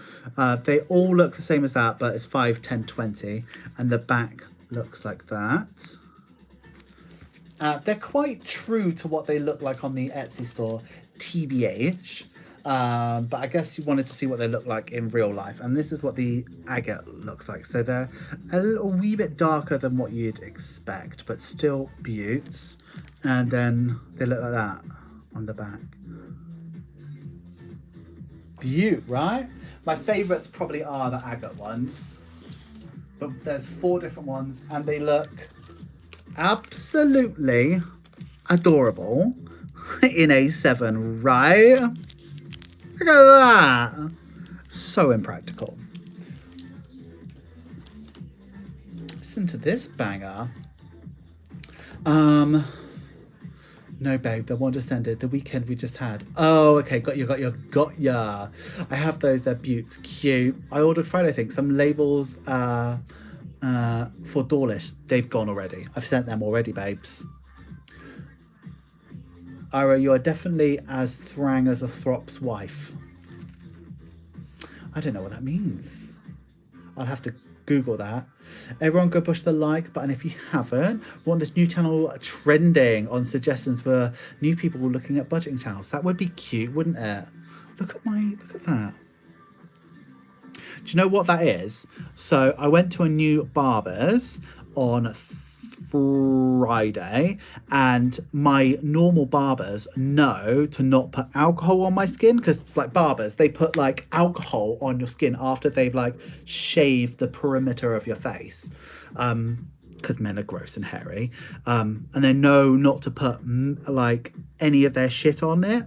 they all look the same as that, but it's 5, 10, 20, and the back looks like that. They're quite true to what they look like on the Etsy store, TBH. But I guess you wanted to see what they look like in real life, and this is what the agate looks like. So they're a wee bit darker than what you'd expect, but still beauts. And then they look like that on the back. Beaut, right? My favourites probably are the agate ones, but there's 4 different ones, and they look absolutely adorable in A7, right? Look at that. So impractical. Listen to this banger. No, babe, the one just ended. The weekend we just had. Oh, okay, got ya. I have those, they're beauts, cute. I ordered Friday, I think, some labels for Dawlish. They've gone already. I've sent them already, babes. Ira, you are definitely as thrang as a throp's wife. I don't know what that means. I'll have to Google that. Everyone go push the like button if you haven't. We want this new channel trending on suggestions for new people looking at budgeting channels. That would be cute, wouldn't it? Look at that. Do you know what that is? So I went to a new barber's on Friday, and my normal barbers know to not put alcohol on my skin, because like barbers, they put like alcohol on your skin after they've like shaved the perimeter of your face, because men are gross and hairy, and they know not to put like any of their shit on it.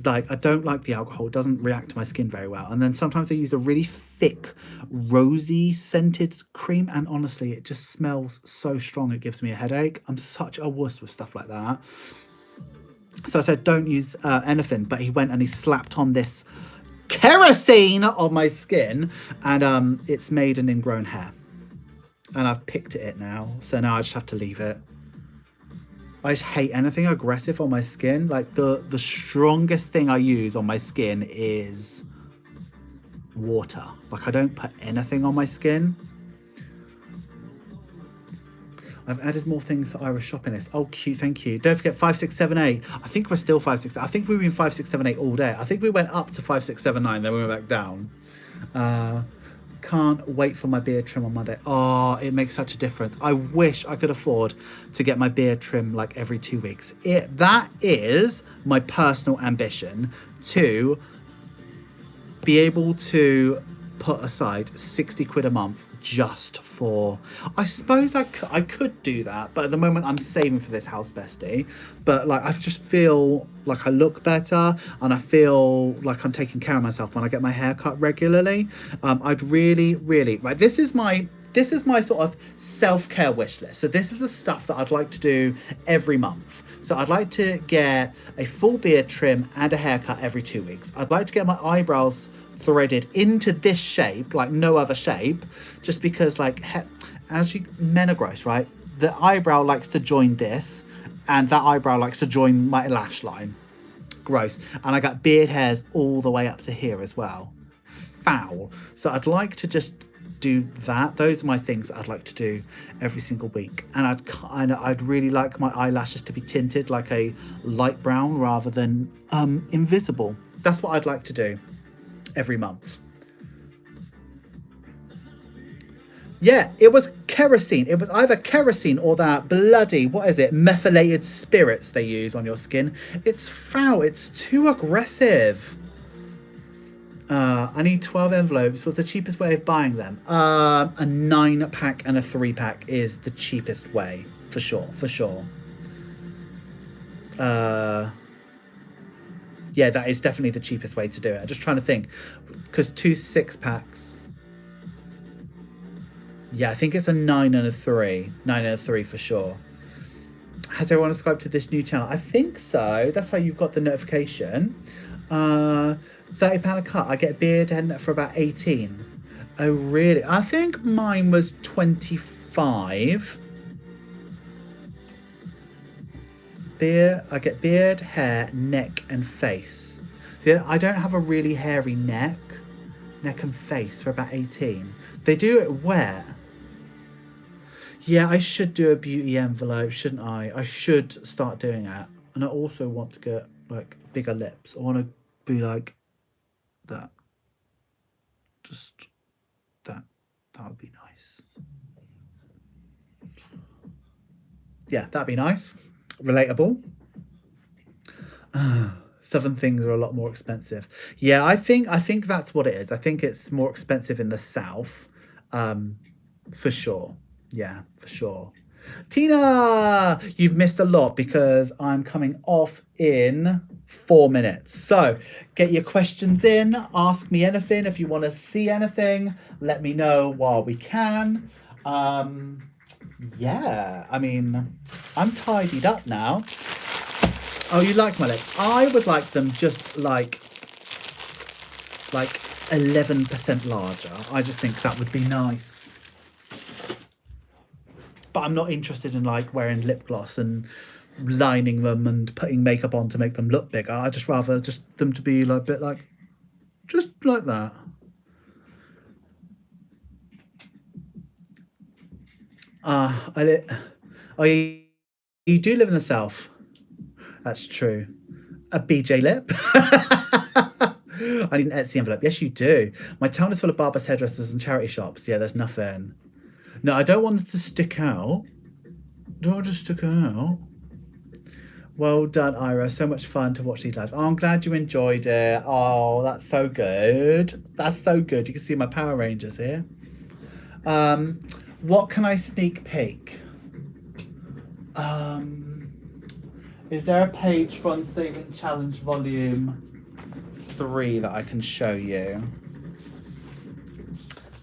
Like I don't like the alcohol, it doesn't react to my skin very well. And then sometimes they use a really thick rosy scented cream, and honestly it just smells so strong it gives me a headache. I'm such a wuss with stuff like that. So I said don't use anything, but he went and he slapped on this kerosene on my skin, and it's made an ingrown hair, and I've picked it now, so now I just have to leave it. I just hate anything aggressive on my skin. Like the strongest thing I use on my skin is water. Like I don't put anything on my skin. I've added more things to Ira's shopping list. Oh, cute, thank you. Don't forget 5, 6, 7, 8. I think we're still 5, 6. I think we were in 5, 6, 7, 8 all day. I think we went up to 5, 6, 7, 9, then we went back down. Can't wait for my beard trim on Monday. Oh, it makes such a difference. I wish I could afford to get my beard trim like every 2 weeks. That is my personal ambition, to be able to put aside 60 quid a month just for, I suppose I could do that, but at the moment I'm saving for this house, bestie. But like I just feel like I look better, and I feel like I'm taking care of myself when I get my hair cut regularly. I'd really right, this is my sort of self-care wish list. So this is the stuff that I'd like to do every month. So I'd like to get a full beard trim and a haircut every 2 weeks. I'd like to get my eyebrows threaded into this shape, like no other shape, just because like as men are gross, right? The eyebrow likes to join this, and that eyebrow likes to join my lash line. Gross. And I got beard hairs all the way up to here as well. Foul. So I'd like to just do that. Those are my things that I'd like to do every single week. And I'd really like my eyelashes to be tinted like a light brown rather than invisible. That's what I'd like to do every month. Yeah, it was kerosene. It was either kerosene or that bloody, what is it, methylated spirits they use on your skin. It's foul. It's too aggressive. I need 12 envelopes. What's the cheapest way of buying them? A 9-pack and a 3-pack is the cheapest way, for sure, for sure. Yeah, that is definitely the cheapest way to do it. I'm just trying to think, because 2 6-packs. Yeah, I think it's a 9 and a 3. 9 and a 3 for sure. Has everyone subscribed to this new channel? I think so. That's why you've got the notification. £30 a cut. I get a beard and for about 18. Oh, really? I think mine was 25. I get beard, hair, neck, and face. See, I don't have a really hairy neck and face for about 18. They do it wet. Yeah, I should do a beauty envelope, shouldn't I? I should start doing that. And I also want to get like bigger lips. I want to be like that. Just that. That would be nice. Yeah, that'd be nice. Relatable. Southern things are a lot more expensive. Yeah, I think that's what it is. I think it's more expensive in the south. For sure. Yeah, for sure. Tina, you've missed a lot because I'm coming off in 4 minutes. So get your questions in. Ask me anything. If you want to see anything, let me know while we can. Yeah, I mean, I'm tidied up now. Oh, you like my lips? I would like them just like 11% larger. I just think that would be nice. But I'm not interested in like wearing lip gloss and lining them and putting makeup on to make them look bigger. I just rather just them to be like a bit like, just like that. Oh, you do live in the south. That's true. A BJ lip. I need an Etsy envelope. Yes, you do. My town is full of barbers, hairdressers, and charity shops. Yeah, there's nothing. No, I don't want it to stick out. Don't want it to stick out. Well done, Ira. So much fun to watch these lives. Oh, I'm glad you enjoyed it. Oh, that's so good. That's so good. You can see my Power Rangers here. What can I sneak peek? Is there a page from Saving Challenge Volume 3 that I can show you?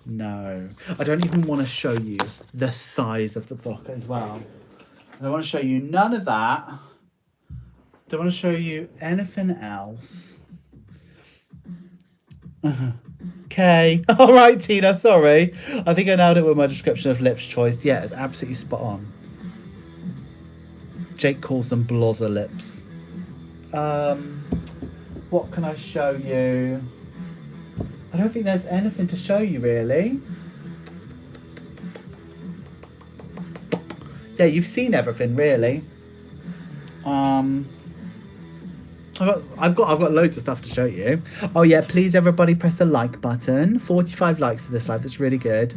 No. I don't even want to show you the size of the book as well. I don't want to show you none of that. Don't want to show you anything else. Okay. All right, Tina, sorry. I think I nailed it with my description of Lips Choice. Yeah, it's absolutely spot on. Jake calls them blozzer lips. What can I show you? I don't think there's anything to show you, really. Yeah, you've seen everything, really. I've got loads of stuff to show you. Oh yeah, please everybody press the like button. 45 likes to this live. That's really good.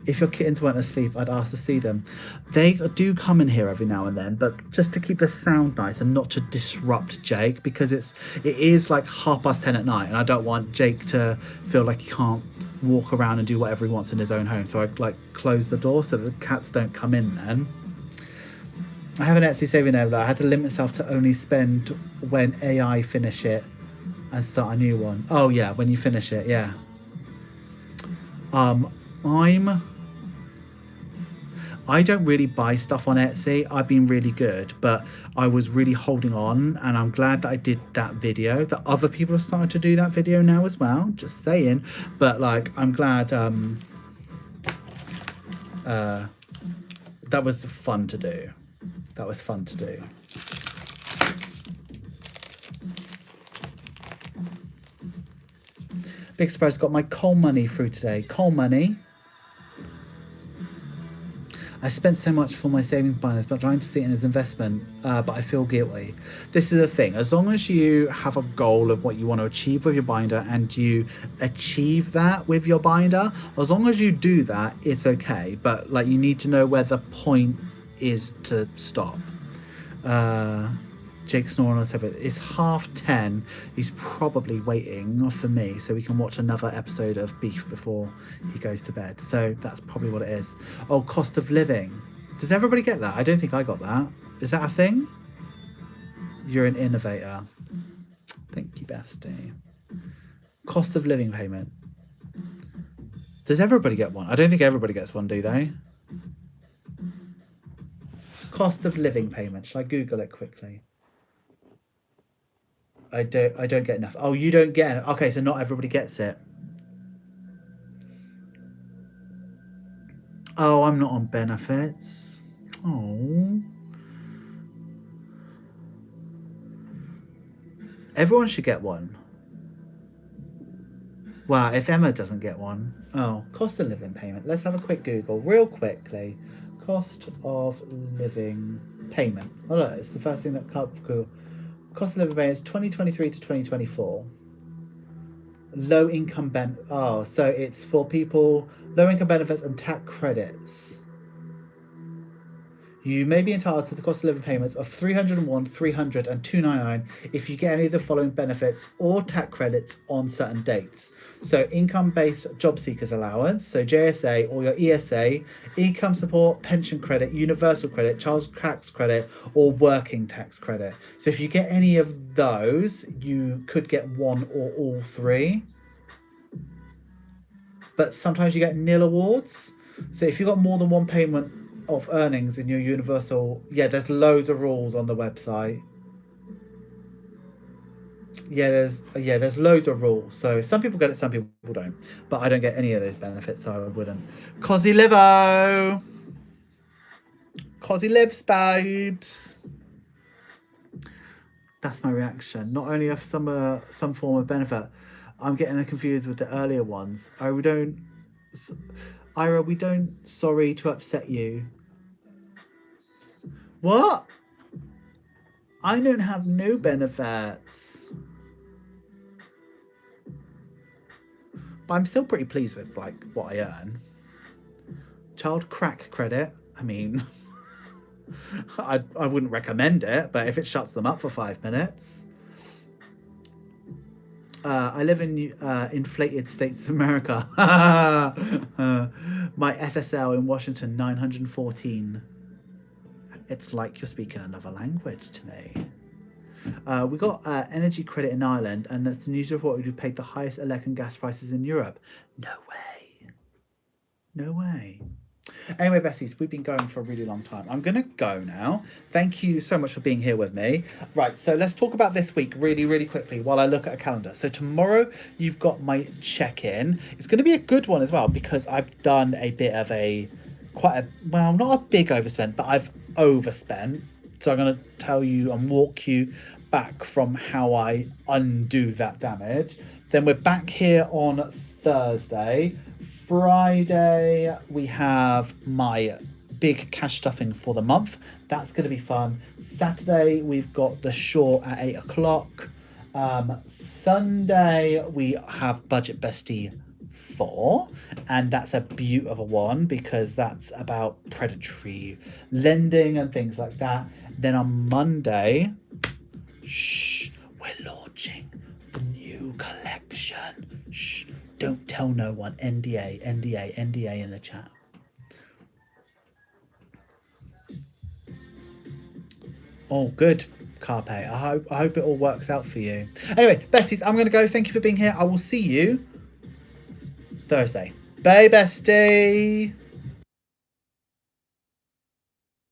If your kittens weren't asleep, I'd ask to see them. They do come in here every now and then, but just to keep the sound nice and not to disrupt Jake, because it is like 10:30 at night, and I don't want Jake to feel like he can't walk around and do whatever he wants in his own home. So I like close the door so the cats don't come in then. I have an Etsy saving envelope. I had to limit myself to only spend when AI finish it and start a new one. Oh yeah, when you finish it, yeah. I don't really buy stuff on Etsy. I've been really good, but I was really holding on, and I'm glad that I did that video. That other people have started to do that video now as well, just saying. But like, I'm glad that was fun to do. That was fun to do. Big surprise, got my coal money through today. Coal money. I spent so much for my savings binders, but trying to see it as investment, but I feel guilty. This is the thing. As long as you have a goal of what you want to achieve with your binder and you achieve that with your binder, as long as you do that, it's okay. But like, you need to know where the point is to stop. Jake snoring on top of it. It's 10:30. He's probably waiting for me so we can watch another episode of Beef before he goes to bed. So that's probably what it is. Oh, cost of living. Does everybody get that? I don't think I got that. Is that a thing? You're an innovator. Thank you, bestie. Cost of living payment. Does everybody get one? I don't think everybody gets one, do they? Cost of living payment. Shall I Google it quickly? I don't get enough. Oh, you don't get it. Okay, so not everybody gets it. Oh, I'm not on benefits. Oh. Everyone should get one. Wow, if Emma doesn't get one. Oh, cost of living payment. Let's have a quick Google real quickly. Cost of living payment. Oh look, it's the first thing that comes up. Cool. Cost of living payment is 2023 to 2024. Low income oh, so it's for people, low income benefits and tax credits. You may be entitled to the cost of living payments of $301, $300, and $299 if you get any of the following benefits or tax credits on certain dates. So income-based job seekers allowance, so JSA or your ESA, income support, pension credit, universal credit, child tax credit, or working tax credit. So if you get any of those, you could get one or all three. But sometimes you get nil awards. So if you've got more than one payment of earnings in your universal, there's loads of rules on the website. There's loads of rules. So some people get it, some people don't. But I don't get any of those benefits, so I wouldn't. Cosy livo. Cosy lives, babes. That's my reaction. Not only of some form of benefit, I'm getting them confused with the earlier ones. Ira, we don't. Sorry to upset you. What? I don't have no benefits. But I'm still pretty pleased with like what I earn. Child crack credit. I mean, I wouldn't recommend it, but if it shuts them up for 5 minutes. I live in inflated states of America. My SSL in Washington, 914. It's like you're speaking another language to me. We got energy credit in Ireland, and that's the news report. We paid the highest electric and gas prices in Europe. No way. No way. Anyway, besties, we've been going for a really long time. I'm going to go now. Thank you so much for being here with me. Right, so let's talk about this week really, really quickly while I look at a calendar. So tomorrow, you've got my check-in. It's going to be a good one as well because I've done a bit of not a big overspend, but I've overspent. So I'm going to tell you and walk you back from how I undo that damage. Then we're back here on Thursday. Friday, we have my big cash stuffing for the month. That's going to be fun. Saturday, we've got the shore at 8 o'clock. Sunday, we have Budget Bestie 4. And that's a beautiful one because that's about predatory lending and things like that. Then on Monday, we're launching the new collection. Don't tell no one. NDA in the chat. Oh, good, Carpe. I hope it all works out for you. Anyway, besties, I'm going to go. Thank you for being here. I will see you Thursday. Bye, bestie.